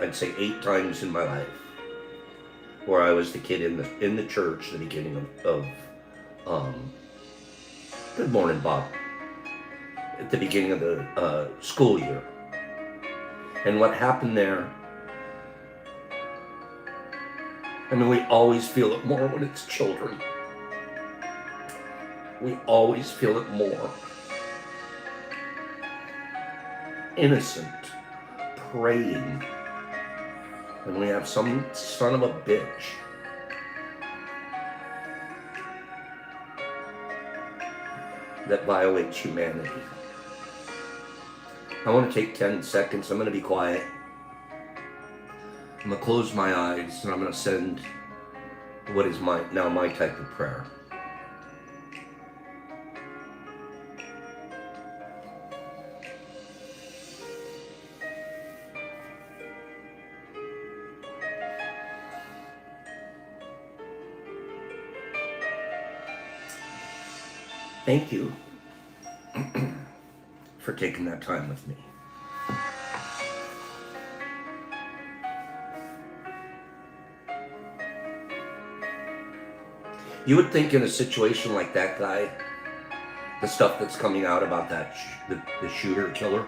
I'd say 8 times in my life, where I was the kid in the church, the beginning of good morning, Bob, at the beginning of the school year. And what happened there, I mean, we always feel it more when it's children. We always feel it more. Innocent, praying. And we have some son of a bitch that violates humanity. I want to take 10 seconds. I'm going to be quiet. I'm going to close my eyes and I'm going to send what is now my type of prayer. Thank you for taking that time with me. You would think in a situation like that guy, the stuff that's coming out about that the shooter killer,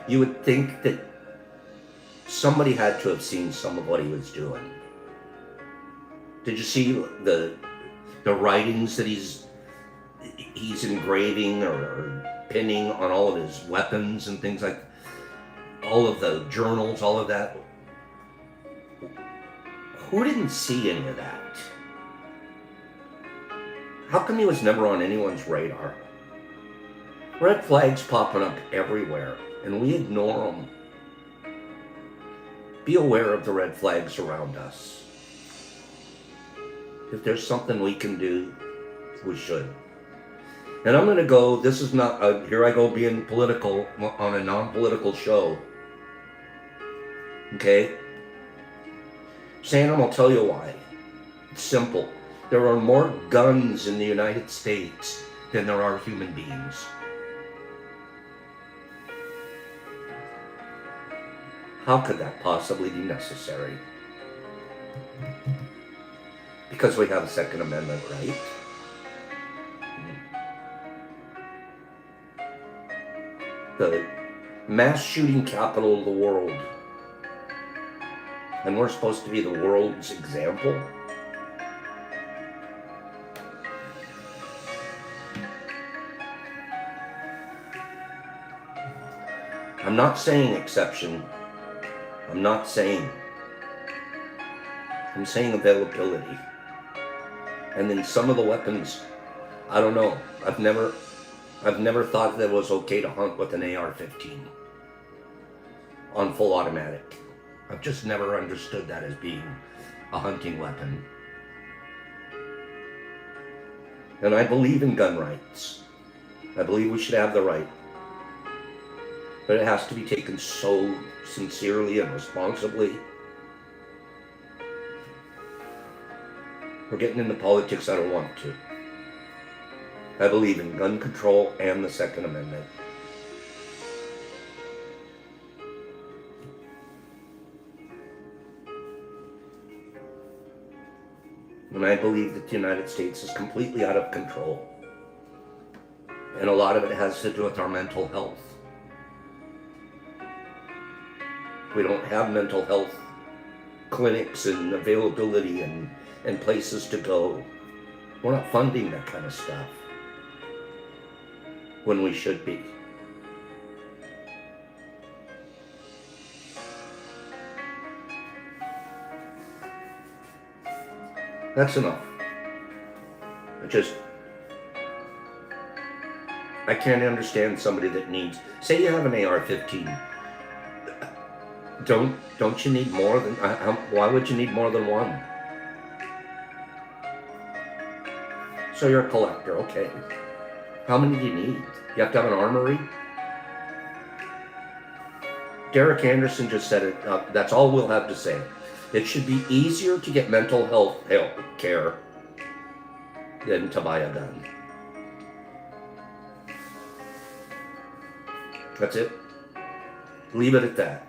you would think that somebody had to have seen some of what he was doing. Did you see the writings that he's engraving or pinning on all of his weapons and things like all of the journals, all of that? Who didn't see any of that? How come he was never on anyone's radar? Red flags popping up everywhere, and we ignore them. Be aware of the red flags around us. If there's something we can do, we should. And I'm going to go, this is not, here I go being political on a non-political show. Okay? Sam, I'll tell you why. It's simple. There are more guns in the United States than there are human beings. How could that possibly be necessary? Because we have a Second Amendment right. The mass shooting capital of the world. And we're supposed to be the world's example. I'm not saying exception. I'm saying availability. And then some of the weapons, I don't know. I've never thought that it was okay to hunt with an AR-15 on full automatic. I've just never understood that as being a hunting weapon. And I believe in gun rights. I believe we should have the right. But it has to be taken so sincerely and responsibly. We're getting into politics I don't want to. I believe in gun control and the Second Amendment. And I believe that the United States is completely out of control. And a lot of it has to do with our mental health. We don't have mental health clinics and availability and places to go. We're not funding that kind of stuff when we should be. That's enough. I can't understand somebody that needs, say you have an AR-15. Don't you need more than, why would you need more than one? So you're a collector, okay. How many do you need? You have to have an armory? Derek Anderson just said it, that's all we'll have to say. It should be easier to get mental health care than to buy a gun. That's it. Leave it at that.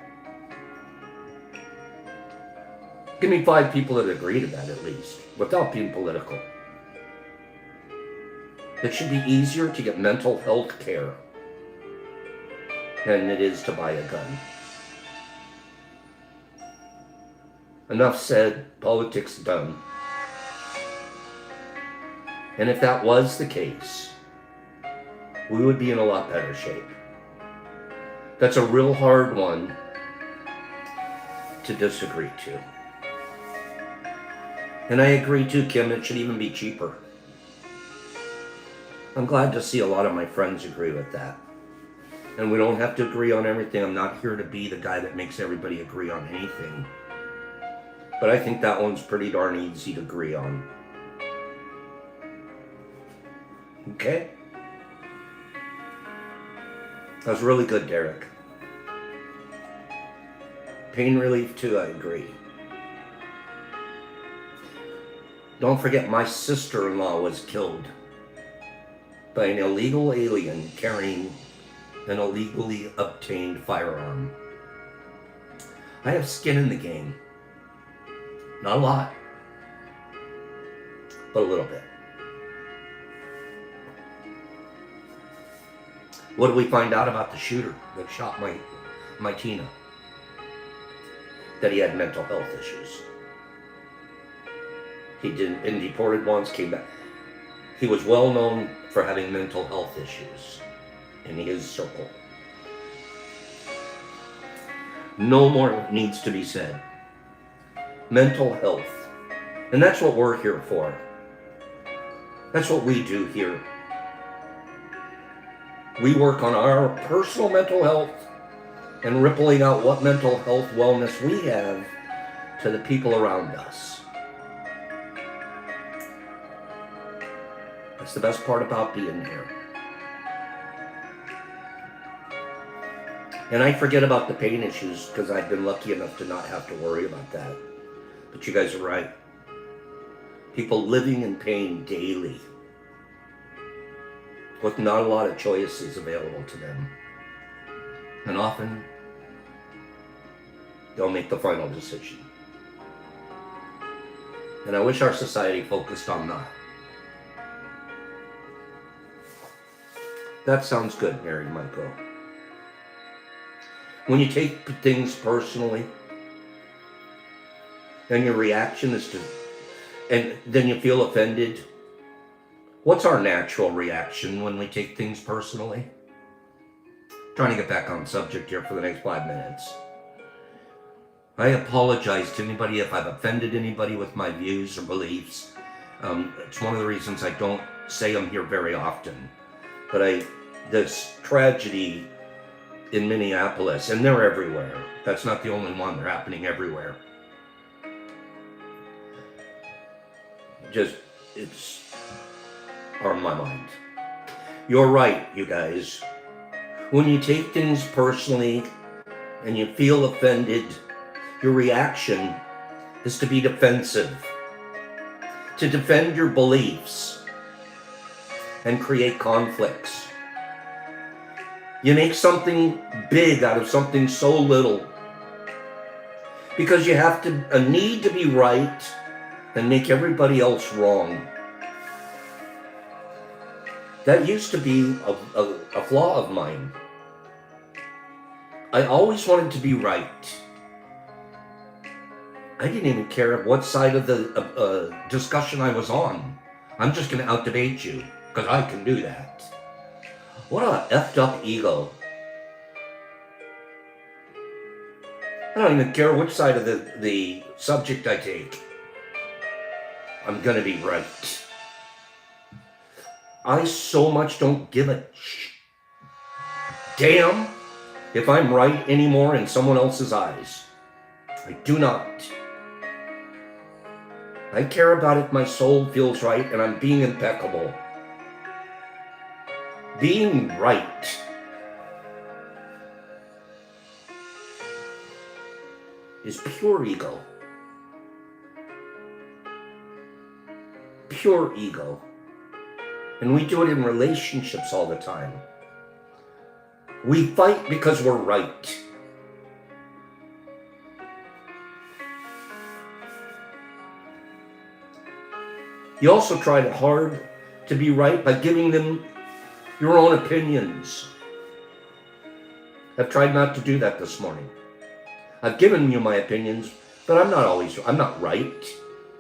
Give me 5 people that agree to that at least, without being political. It should be easier to get mental health care than it is to buy a gun. Enough said, politics done. And if that was the case, we would be in a lot better shape. That's a real hard one to disagree to. And I agree too, Kim, it should even be cheaper. I'm glad to see a lot of my friends agree with that. And we don't have to agree on everything. I'm not here to be the guy that makes everybody agree on anything. But I think that one's pretty darn easy to agree on. Okay? That was really good, Derek. Pain relief too, I agree. Don't forget, my sister-in-law was killed by an illegal alien carrying an illegally obtained firearm. I have skin in the game. Not a lot, but a little bit. What did we find out about the shooter that shot my Tina? That he had mental health issues. He'd been deported once, came back. He was well known for having mental health issues in his circle. No more needs to be said. Mental health. And that's what we're here for. That's what we do here. We work on our personal mental health and rippling out what mental health wellness we have to the people around us. That's the best part about being here. And I forget about the pain issues because I've been lucky enough to not have to worry about that. But you guys are right. People living in pain daily with not a lot of choices available to them. And often, they'll make the final decision. And I wish our society focused on that. That sounds good, Mary Michael. When you take things personally, and your reaction is to, and then you feel offended, what's our natural reaction when we take things personally? Trying to get back on subject here for the next 5 minutes. I apologize to anybody if I've offended anybody with my views or beliefs. It's one of the reasons I don't say them here very often. But this tragedy in Minneapolis, and they're everywhere. That's not the only one. They're happening everywhere. It's on my mind. You're right, you guys. When you take things personally and you feel offended, your reaction is to be defensive, to defend your beliefs and create conflicts. You make something big out of something so little because you have a need to be right and make everybody else wrong. That used to be a flaw of mine. I always wanted to be right. I didn't even care what side of the discussion I was on. I'm just going to out-debate you, because I can do that. What a effed up ego. I don't even care which side of the subject I take. I'm going to be right. I so much don't give a damn if I'm right anymore in someone else's eyes. I do not. I care about if my soul feels right and I'm being impeccable. Being right is pure ego. Pure ego. And we do it in relationships all the time. We fight because we're right. You also try hard to be right by giving them your own opinions. I've tried not to do that this morning. I've given you my opinions, but I'm not right.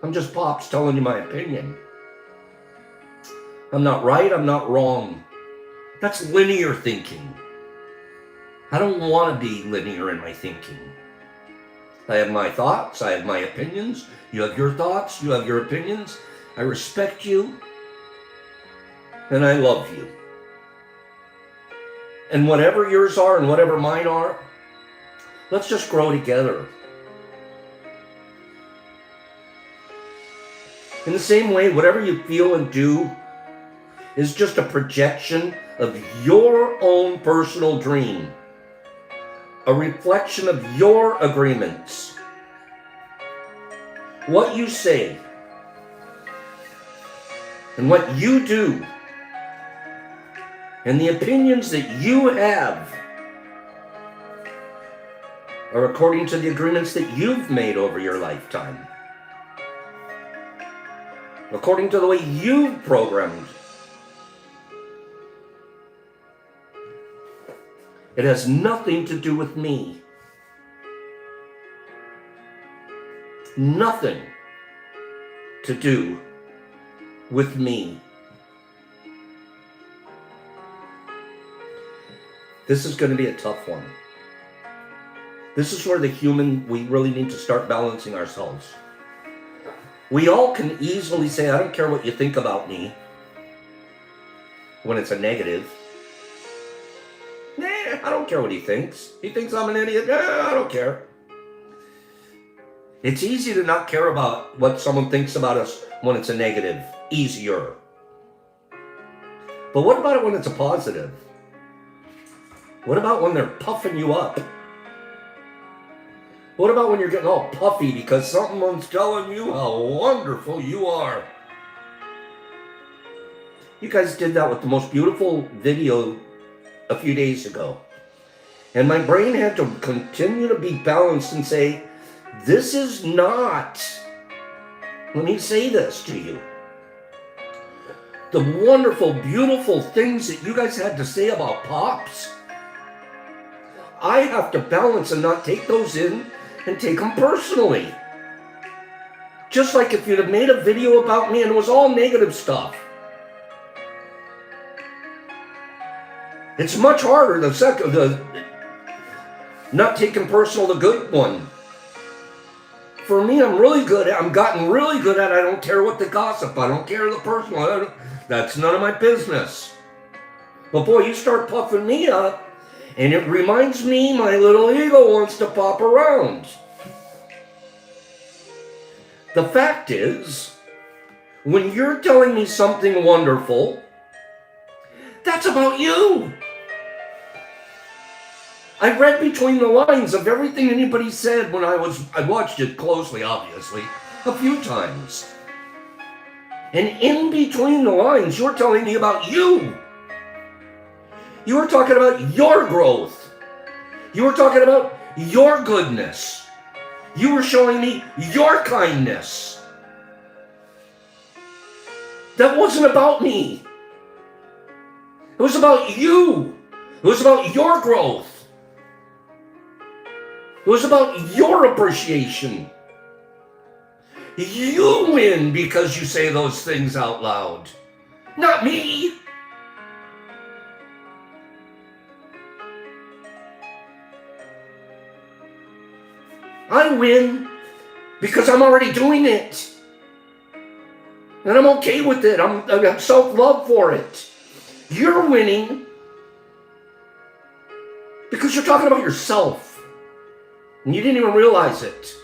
I'm just Pops telling you my opinion. I'm not right, I'm not wrong. That's linear thinking. I don't want to be linear in my thinking. I have my thoughts, I have my opinions. You have your thoughts, you have your opinions. I respect you, and I love you. And whatever yours are and whatever mine are, let's just grow together. In the same way, whatever you feel and do is just a projection of your own personal dream, a reflection of your agreements. What you say and what you do and the opinions that you have are according to the agreements that you've made over your lifetime, according to the way you've programmed. It has nothing to do with me. Nothing to do with me. This is going to be a tough one. This is where we really need to start balancing ourselves. We all can easily say, I don't care what you think about me, when it's a negative. Nah, I don't care what he thinks. He thinks I'm an idiot. Nah, I don't care. It's easy to not care about what someone thinks about us when it's a negative. Easier. But what about it when it's a positive? What about when they're puffing you up? What about when you're getting all puffy because someone's telling you how wonderful you are? You guys did that with the most beautiful video a few days ago. And my brain had to continue to be balanced and say, this is not let me say this to you. The wonderful, beautiful things that you guys had to say about Pops, I have to balance and not take those in and take them personally. Just like if you'd have made a video about me and it was all negative stuff. It's much harder, the not taking personal, the good one. For me, I've gotten really good at it. I don't care what the gossip, I don't care the personal, that's none of my business. But boy, you start puffing me up, and it reminds me my little ego wants to pop around. The fact is, when you're telling me something wonderful, that's about you. I read between the lines of everything anybody said when I watched it closely, obviously, a few times. And in between the lines, you're telling me about you. You were talking about your growth. You were talking about your goodness. You were showing me your kindness. That wasn't about me. It was about you. It was about your growth. It was about your appreciation. You win because you say those things out loud. Not me. I win because I'm already doing it. And I'm okay with it. I have self-love for it. You're winning because you're talking about yourself. And you didn't even realize it.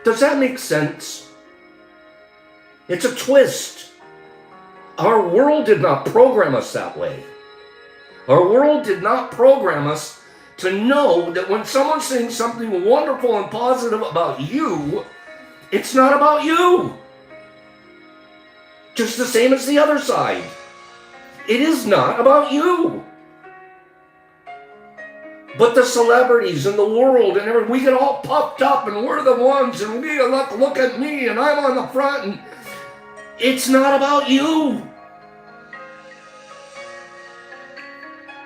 Does that make sense? It's a twist. Our world did not program us that way. Our world did not program us to know that when someone's saying something wonderful and positive about you, it's not about you. Just the same as the other side. It is not about you. But the celebrities in the world and everything, we get all puffed up and we're the ones and we look at me and I'm on the front and it's not about you.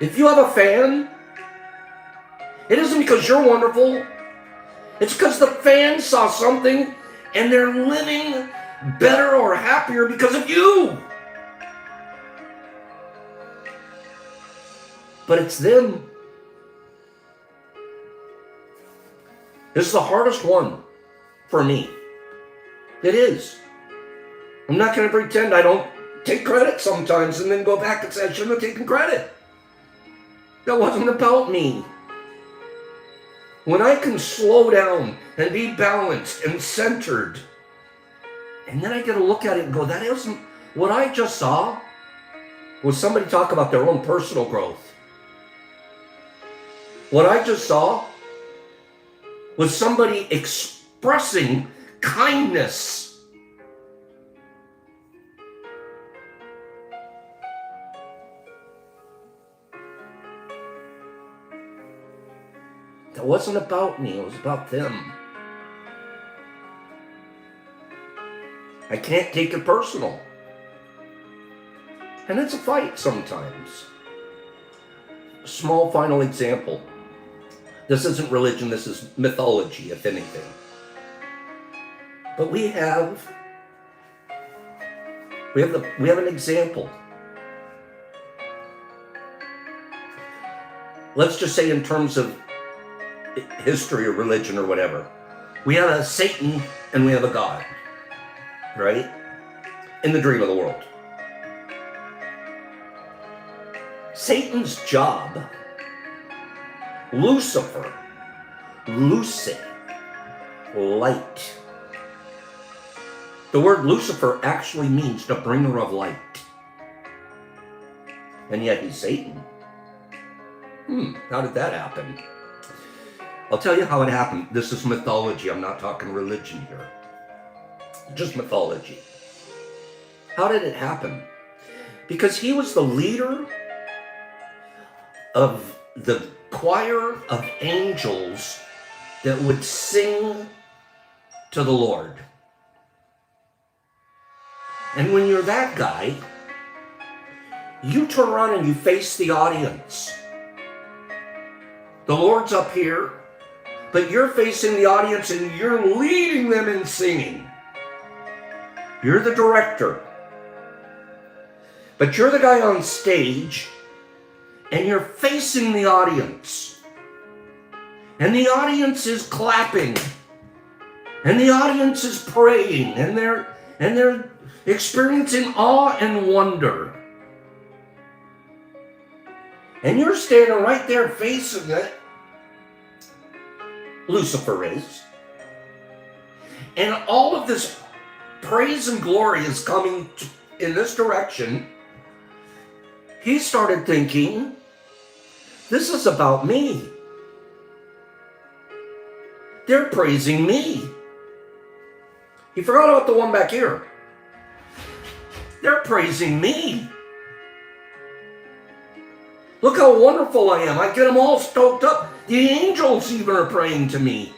If you have a fan, it isn't because you're wonderful. It's because the fan saw something and they're living better or happier because of you. But it's them. This is the hardest one for me. It is. I'm not going to pretend I don't take credit sometimes and then go back and say I shouldn't have taken credit. That wasn't about me. When I can slow down and be balanced and centered, and then I get to look at it and go, that isn't what I just saw. Was somebody talk about their own personal growth. What I just saw was somebody expressing kindness. That wasn't about me, it was about them. I can't take it personal. And it's a fight sometimes. A small final example. This isn't religion, this is mythology, if anything. But we have an example. Let's just say in terms of history or religion or whatever. We have a Satan and we have a God, right? In the dream of the world. Satan's job, Lucifer, Luce, light. The word Lucifer actually means the bringer of light. And yet he's Satan. How did that happen? I'll tell you how it happened. This is mythology. I'm not talking religion here. Just mythology. How did it happen? Because he was the leader of the choir of angels that would sing to the Lord. And when you're that guy, you turn around and you face the audience. The Lord's up here, but you're facing the audience and you're leading them in singing. You're the director. But you're the guy on stage and you're facing the audience. And the audience is clapping. And the audience is praying. And they're experiencing awe and wonder. And you're standing right there facing it. Lucifer is. And all of this praise and glory is coming in this direction. He started thinking, this is about me. They're praising me. He forgot about the one back here. They're praising me. Look how wonderful I am. I get them all stoked up. The angels even are praying to me.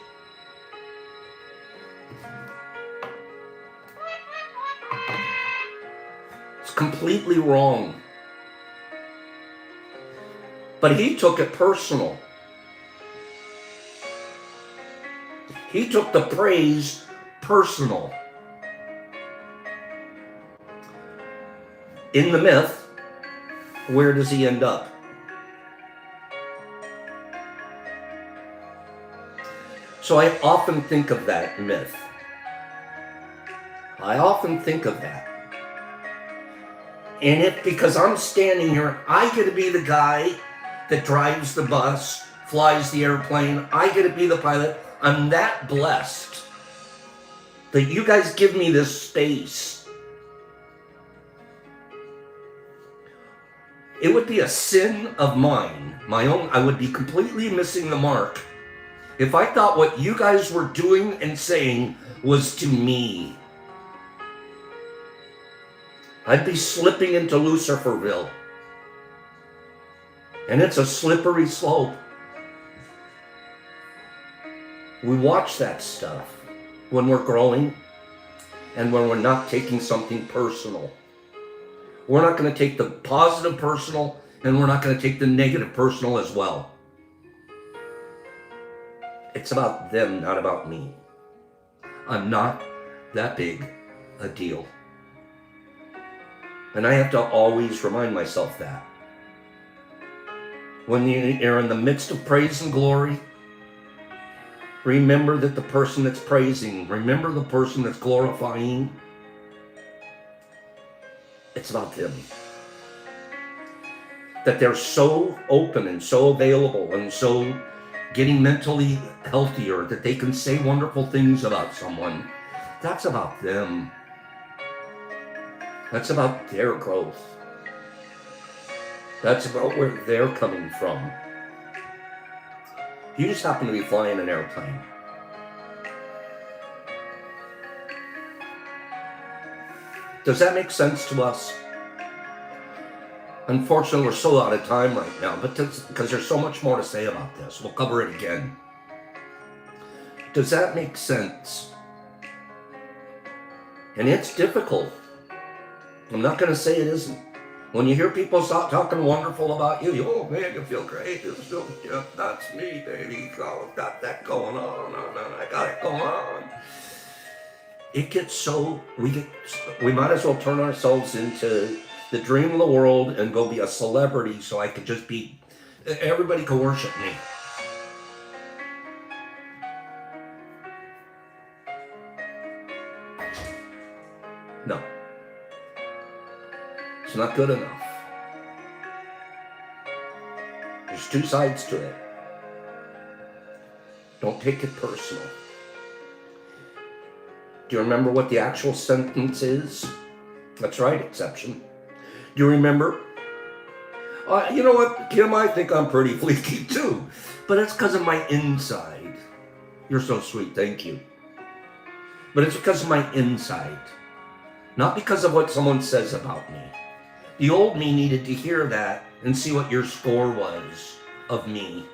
It's completely wrong. But he took it personal. He took the praise personal. In the myth, where does he end up? So I often think of that myth. I often think of that. And if, because I'm standing here, I get to be the guy that drives the bus, flies the airplane, I get to be the pilot. I'm that blessed that you guys give me this space. It would be a sin of mine, my own. I would be completely missing the mark if I thought what you guys were doing and saying was to me. I'd be slipping into Luciferville. And it's a slippery slope. We watch that stuff when we're growing and when we're not taking something personal. We're not going to take the positive personal, and we're not going to take the negative personal as well. It's about them, not about me. I'm not that big a deal. And I have to always remind myself that. When you're in the midst of praise and glory, remember that the person that's praising, remember the person that's glorifying, it's about them. That they're so open and so available and so getting mentally healthier that they can say wonderful things about someone. That's about them. That's about their growth. That's about where they're coming from. You just happen to be flying an airplane. Does that make sense to us? Unfortunately, we're so out of time right now, but because there's so much more to say about this. We'll cover it again. Does that make sense? And it's difficult. I'm not going to say it isn't. When you hear people start talking wonderful about you, oh man, you feel great. Yeah, that's me, baby. Oh, I've got that going on. I got it going on. It gets so, we might as well turn ourselves into the dream of the world and go be a celebrity so I could just be, everybody can worship me. No. It's not good enough. There's two sides to it. Don't take it personal. Do you remember what the actual sentence is? That's right, exception. Do you remember? You know what, Kim, I think I'm pretty fleeky too. But it's because of my inside. You're so sweet, thank you. But it's because of my inside. Not because of what someone says about me. The old me needed to hear that and see what your score was of me.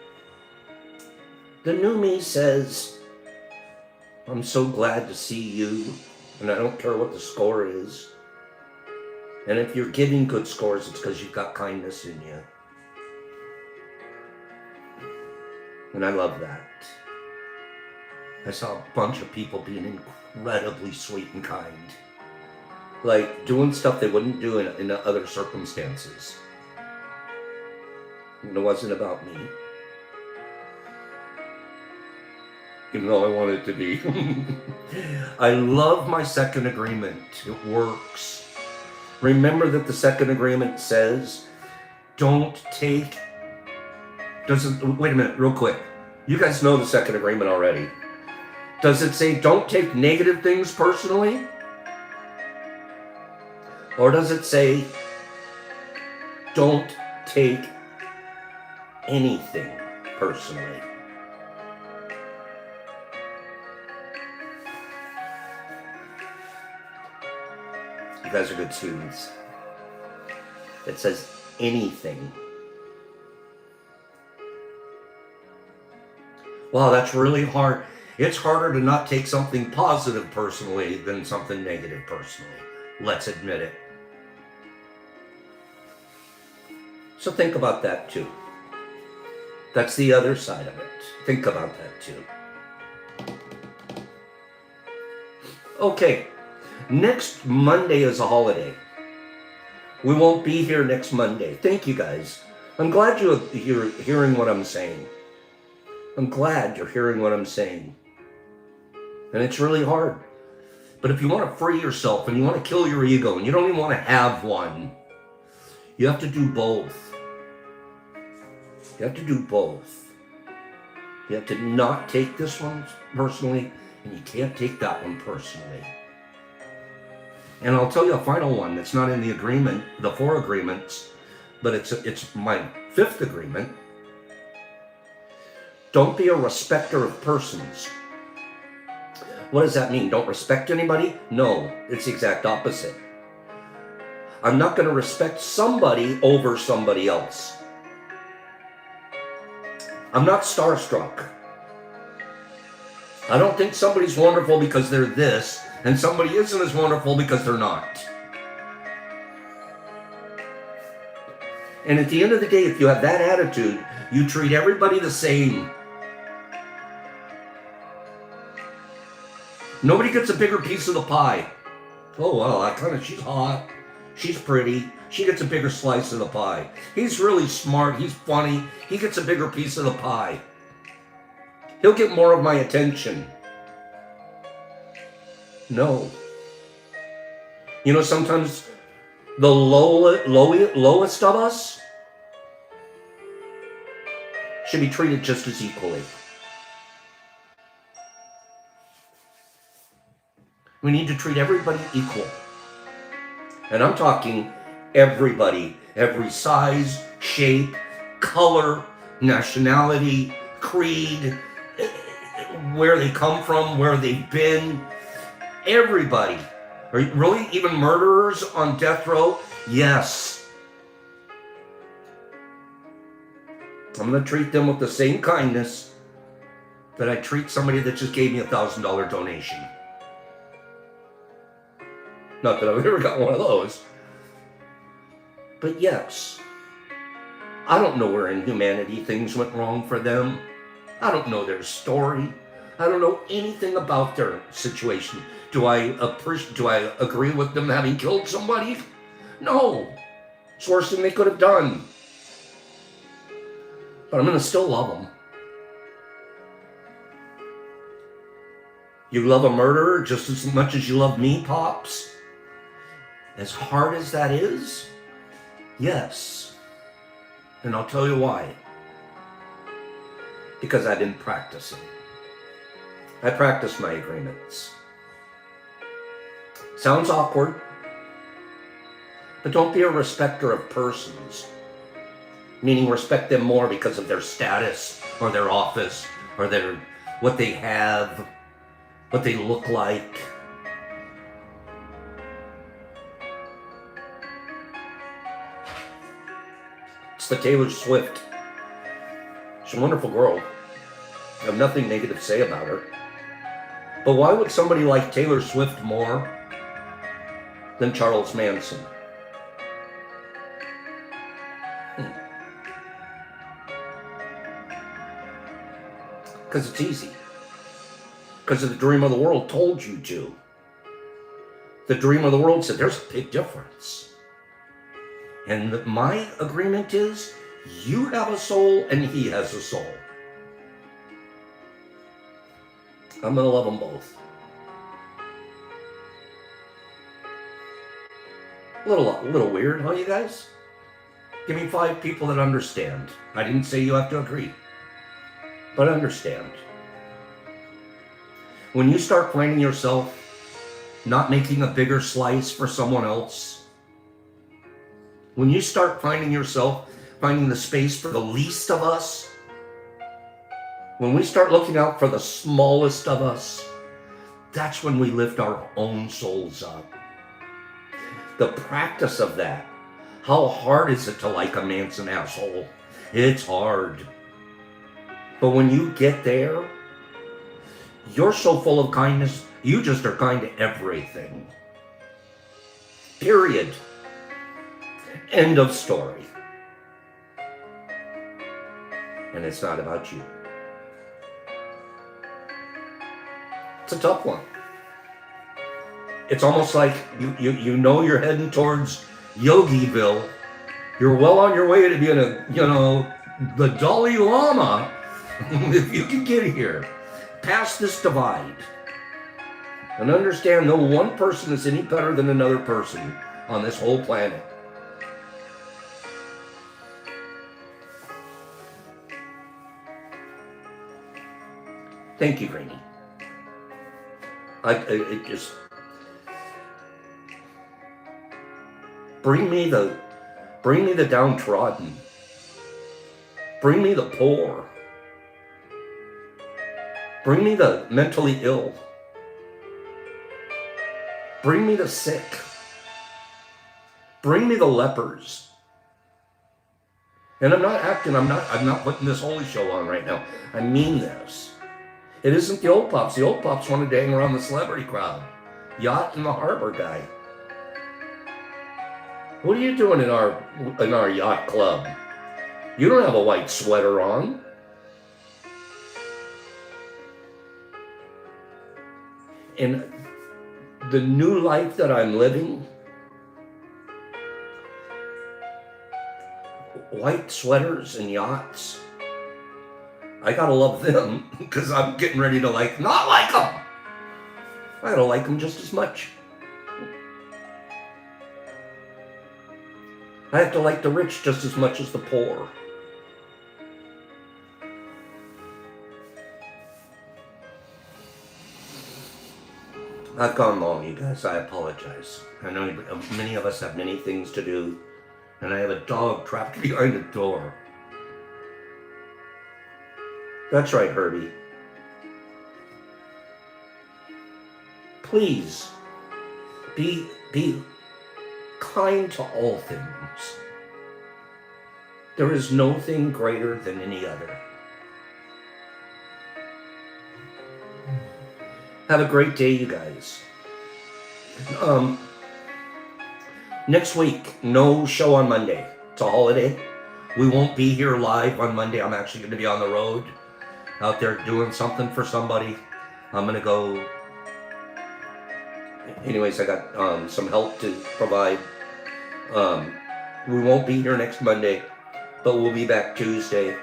The new me says, I'm so glad to see you, and I don't care what the score is. And if you're getting good scores, it's because you've got kindness in you. And I love that. I saw a bunch of people being incredibly sweet and kind. Like doing stuff they wouldn't do in other circumstances. And it wasn't about me. Even though I want it to be. I love my second agreement. It works. Remember that the second agreement says, don't take... Wait a minute, real quick. You guys know the second agreement already. Does it say don't take negative things personally? Or does it say don't take anything personally? You guys are good students. It says anything. Wow, that's really hard. It's harder to not take something positive personally than something negative personally. Let's admit it. So think about that too. That's the other side of it. Think about that too. Okay, next Monday is a holiday. We won't be here next Monday. Thank you guys. I'm glad you're hearing what I'm saying. I'm glad you're hearing what I'm saying. And it's really hard. But if you want to free yourself and you want to kill your ego and you don't even want to have one, you have to do both. You have to do both. You have to not take this one personally, and you can't take that one personally. And I'll tell you a final one that's not in the agreement, the 4 agreements, but it's my 5th agreement. Don't be a respecter of persons. What does that mean? Don't respect anybody? No, it's the exact opposite. I'm not going to respect somebody over somebody else. I'm not starstruck. I don't think somebody's wonderful because they're this, and somebody isn't as wonderful because they're not. And at the end of the day, if you have that attitude, you treat everybody the same. Nobody gets a bigger piece of the pie. Oh, well, she's hot. She's pretty. She gets a bigger slice of the pie. He's really smart. He's funny. He gets a bigger piece of the pie. He'll get more of my attention. No. You know, sometimes the lowest of us should be treated just as equally. We need to treat everybody equal. And I'm talking everybody, every size, shape, color, nationality, creed, where they come from, where they've been. Everybody. Are you really even murderers on death row? Yes. I'm going to treat them with the same kindness that I treat somebody that just gave me a $1,000 donation. Not that I've ever got one of those. But yes, I don't know where in humanity things went wrong for them. I don't know their story. I don't know anything about their situation. Do I agree with them having killed somebody? No. It's the worst thing they could have done. But I'm going to still love them. You love a murderer just as much as you love me, Pops? As hard as that is, yes. And I'll tell you why. Because I've been practicing. I practice my agreements. Sounds awkward, but don't be a respecter of persons. Meaning respect them more because of their status or their office or what they have, what they look like. It's the Taylor Swift. She's a wonderful girl. I have nothing negative to say about her. But why would somebody like Taylor Swift more than Charles Manson? Because it's easy. Because the dream of the world told you to. The dream of the world said there's a big difference. And my agreement is you have a soul and he has a soul. I'm going to love them both. A little weird, huh, you guys? Give me 5 people that understand. I didn't say you have to agree, but understand. When you start finding yourself not making a bigger slice for someone else, when you start finding yourself finding the space for the least of us, when we start looking out for the smallest of us, that's when we lift our own souls up. The practice of that. How hard is it to like a Manson asshole? It's hard. But when you get there, you're so full of kindness, you just are kind to everything. Period. End of story. And it's not about you. It's a tough one. It's almost like you know you're heading towards Yogiville. You're well on your way to being the Dalai Lama. If you can get here, past this divide, and understand no one person is any better than another person on this whole planet. Thank you, Greenie. It just bring me the downtrodden. Bring me the poor. Bring me the mentally ill. Bring me the sick. Bring me the lepers. And I'm not putting this holy show on right now. I mean this. It isn't the old pops. The old pops wanted to hang around the celebrity crowd. Yacht and the harbor guy. What are you doing in our yacht club? You don't have a white sweater on. In the new life that I'm living, white sweaters and yachts, I gotta love them because I'm getting ready to not like them. I gotta like them just as much. I have to like the rich just as much as the poor. I've gone long, you guys. I apologize. I know many of us have many things to do, and I have a dog trapped behind a door. That's right, Herbie. Please, be kind to all things. There is no thing greater than any other. Have a great day, you guys. Next week, no show on Monday. It's a holiday. We won't be here live on Monday. I'm actually going to be on the road, out there doing something for somebody. I'm going to go. Anyways, I got some help to provide. We won't be here next Monday, but we'll be back Tuesday,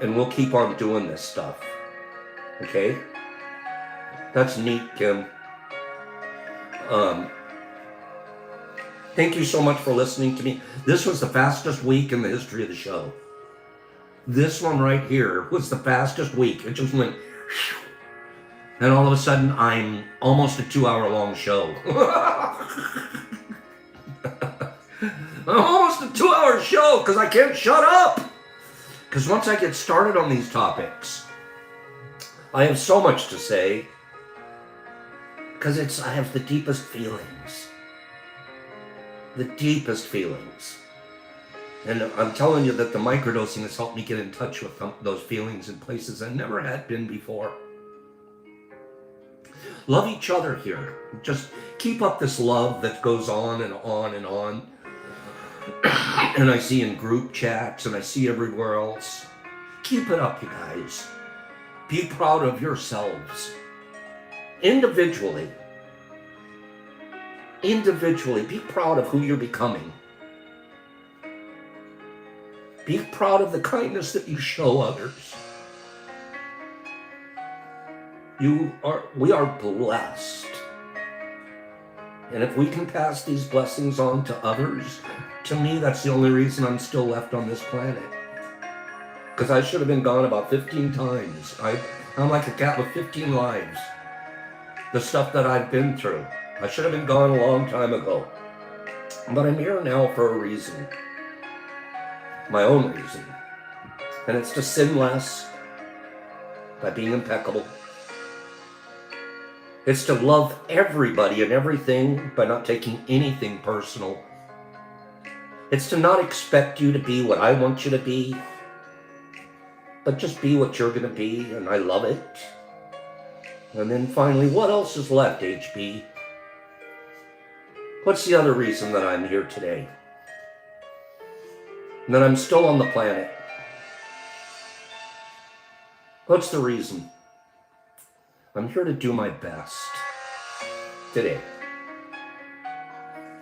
and we'll keep on doing this stuff. Okay? That's neat, Kim. Thank you so much for listening to me. This was the fastest week in the history of the show. This one right here was the fastest week. It just went, and all of a sudden, I'm almost a 2-hour-long show. I'm almost a 2-hour show because I can't shut up. Because once I get started on these topics, I have so much to say. Because I have the deepest feelings. The deepest feelings. And I'm telling you that the microdosing has helped me get in touch with those feelings in places I never had been before. Love each other here. Just keep up this love that goes on and on and on. And I see in group chats and I see everywhere else. Keep it up, you guys. Be proud of yourselves. Individually. Be proud of who you're becoming. Be proud of the kindness that you show others. We are blessed. And if we can pass these blessings on to others, to me, that's the only reason I'm still left on this planet. Because I should have been gone about 15 times. I'm like a cat with 15 lives. The stuff that I've been through. I should have been gone a long time ago. But I'm here now for a reason. My own reason. And it's to sin less by being impeccable. It's to love everybody and everything by not taking anything personal. It's to not expect you to be what I want you to be, but just be what you're going to be, and I love it. And then finally, what else is left, HB? What's the other reason that I'm here today? And that I'm still on the planet? What's the reason? I'm here to do my best today.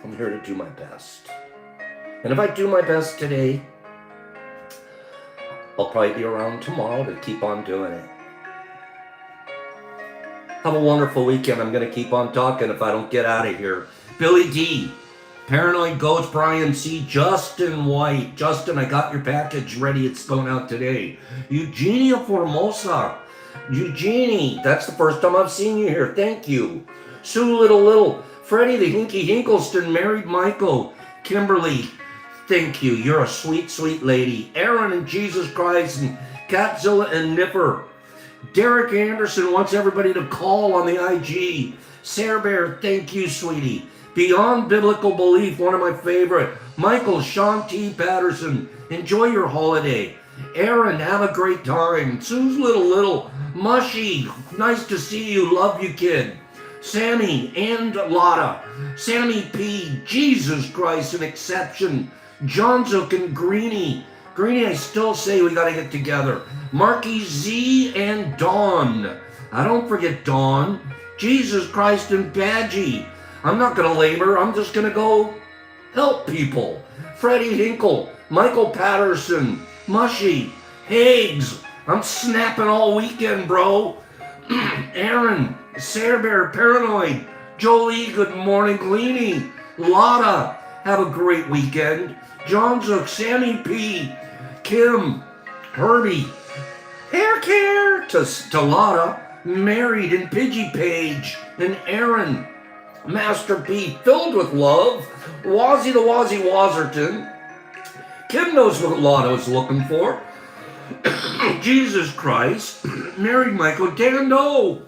I'm here to do my best. And if I do my best today, I'll probably be around tomorrow to keep on doing it. Have a wonderful weekend. I'm going to keep on talking if I don't get out of here. Billy D, Paranoid Ghost, Brian C, Justin White. Justin, I got your package ready. It's going out today. Eugenia Formosa. Eugenie, that's the first time I've seen you here. Thank you. Sue Little. Freddie the Hinky Hinkleston, married Michael. Kimberly, thank you. You're a sweet, sweet lady. Aaron and Jesus Christ and Catzilla and Nipper. Derek Anderson wants everybody to call on the IG. Sarah Bear, thank you, sweetie. Beyond Biblical Belief, one of my favorite. Michael, Sean T. Patterson, enjoy your holiday. Aaron, have a great time. Sue's Little. Mushy, nice to see you. Love you, kid. Sammy and Lotta. Sammy P. Jesus Christ, an exception. John Zook and Greenie. Greenie, I still say we got to get together. Marky Z and Dawn. I don't forget Dawn. Jesus Christ and Badgie. I'm not going to labor. I'm just going to go help people. Freddie Hinkle. Michael Patterson. Mushy. Higgs. I'm snapping all weekend, bro. Aaron. Sarah Bear. Paranoid. Jolie. Good morning. Gleanie. Lotta. Have a great weekend. John Zook. Sammy P. Kim. Herbie. Hair care to Lotta. Married and Pidgey Page. And Aaron. Master P. Filled with love. Wazzy the Wazzy Wazerton. Kim knows what Lotta's looking for. Jesus Christ. Married Michael. Dando.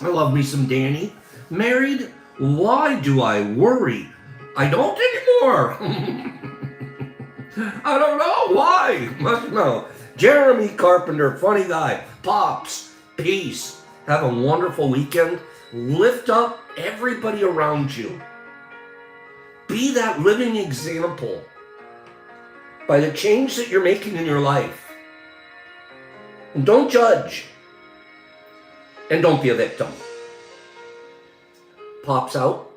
I love me some Danny. Married. Why do I worry? I don't anymore. I don't know why. Must know. Jeremy Carpenter, funny guy. Pops, peace. Have a wonderful weekend. Lift up everybody around you. Be that living example by the change that you're making in your life. And don't judge. And don't be a victim. Pops out.